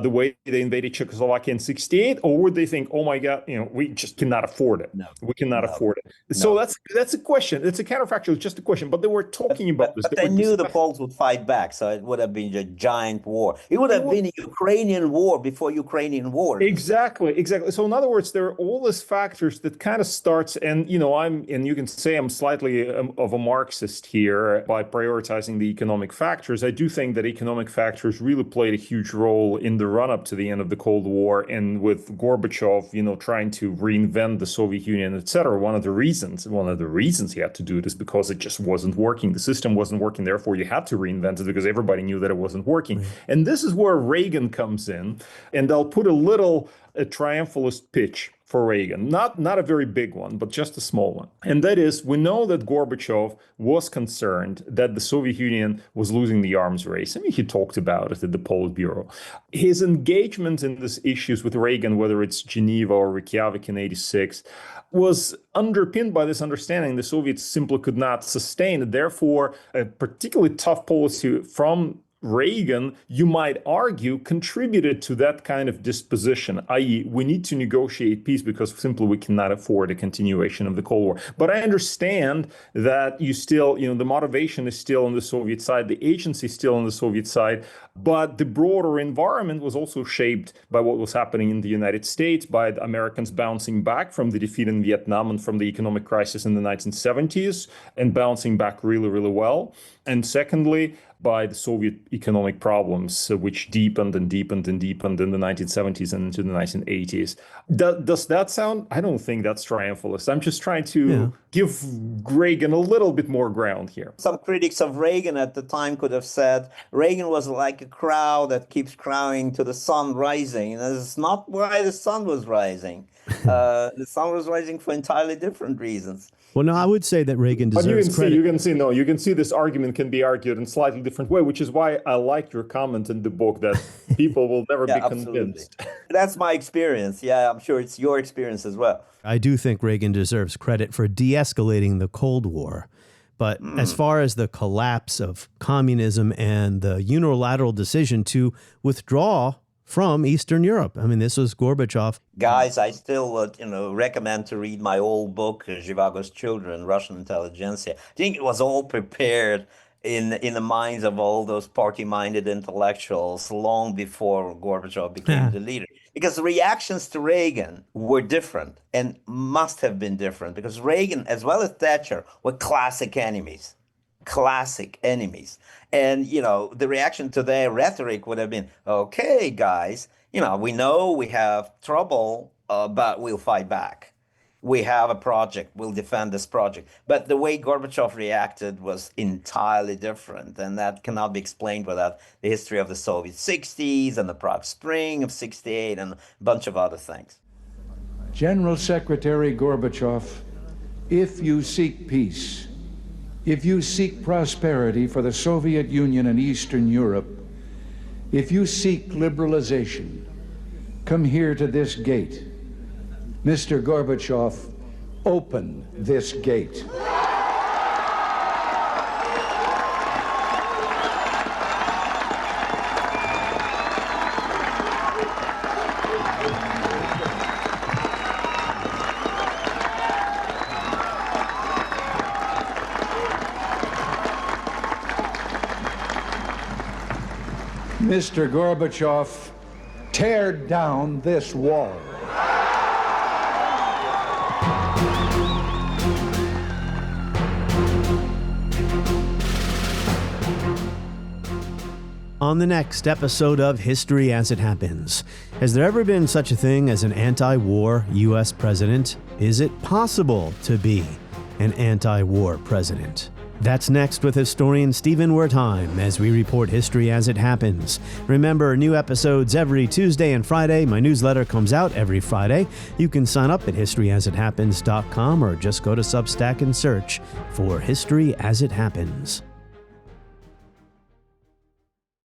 The way they invaded Czechoslovakia in 1968, or would they think, oh my God, we just cannot afford it. No, we cannot afford it. No. So that's a question. It's a counterfactual, just a question. But they were talking about this. But they knew the Poles would fight back, so it would have been a giant war. It would have been a Ukrainian war before Ukrainian war. Exactly. So in other words, there are all these factors that kind of starts, and you can say I'm slightly of a Marxist here by prioritizing the economic factors. I do think that economic factors really played a huge role in the run-up to the end of the Cold War, and with Gorbachev, trying to reinvent the Soviet Union, etc. One of the reasons he had to do it is because it just wasn't working. The system wasn't working. Therefore, you had to reinvent it because everybody knew that it wasn't working. Right. And this is where Reagan comes in, and I'll put a triumphalist pitch for Reagan, not a very big one, but just a small one. And that is, we know that Gorbachev was concerned that the Soviet Union was losing the arms race. I mean, he talked about it at the Politburo. His engagement in these issues with Reagan, whether it's Geneva or Reykjavik in 86, was underpinned by this understanding the Soviets simply could not sustain. Therefore, a particularly tough policy from Reagan, you might argue, contributed to that kind of disposition, i.e., we need to negotiate peace because simply we cannot afford a continuation of the Cold War. But I understand that you still, the motivation is still on the Soviet side, the agency is still on the Soviet side, but the broader environment was also shaped by what was happening in the United States, by the Americans bouncing back from the defeat in Vietnam and from the economic crisis in the 1970s, and bouncing back really, really well. And secondly, by the Soviet economic problems, which deepened and deepened and deepened in the 1970s and into the 1980s. Does that sound? I don't think that's triumphalist. I'm just trying to give Reagan a little bit more ground here. Some critics of Reagan at the time could have said Reagan was like a crow that keeps crowing to the sun rising. And that's not why the sun was rising. The sun was rising for entirely different reasons. Well, no, I would say that Reagan deserves credit. You can see this argument can be argued in a slightly different way, which is why I like your comment in the book that people will never be convinced. That's my experience. Yeah, I'm sure it's your experience as well. I do think Reagan deserves credit for de-escalating the Cold War. But as far as the collapse of communism and the unilateral decision to withdraw from Eastern Europe. I mean, this was Gorbachev. Guys, I still recommend to read my old book, Zhivago's Children, Russian Intelligentsia. I think it was all prepared in the minds of all those party-minded intellectuals long before Gorbachev became the leader. Because the reactions to Reagan were different and must have been different because Reagan, as well as Thatcher, were classic enemies. And, the reaction to their rhetoric would have been, okay, guys, we know we have trouble, but we'll fight back. We have a project. We'll defend this project. But the way Gorbachev reacted was entirely different. And that cannot be explained without the history of the Soviet 60s and the Prague Spring of 68 and a bunch of other things. General Secretary Gorbachev, if you seek peace, if you seek prosperity for the Soviet Union and Eastern Europe, if you seek liberalization, come here to this gate. Mr. Gorbachev, open this gate. Mr. Gorbachev, tear down this wall. On the next episode of History as It Happens, has there ever been such a thing as an anti-war U.S. president? Is it possible to be an anti-war president? That's next with historian Stephen Wertheim as we report history as it happens. Remember, new episodes every Tuesday and Friday. My newsletter comes out every Friday. You can sign up at historyasithappens.com or just go to Substack and search for History as It Happens.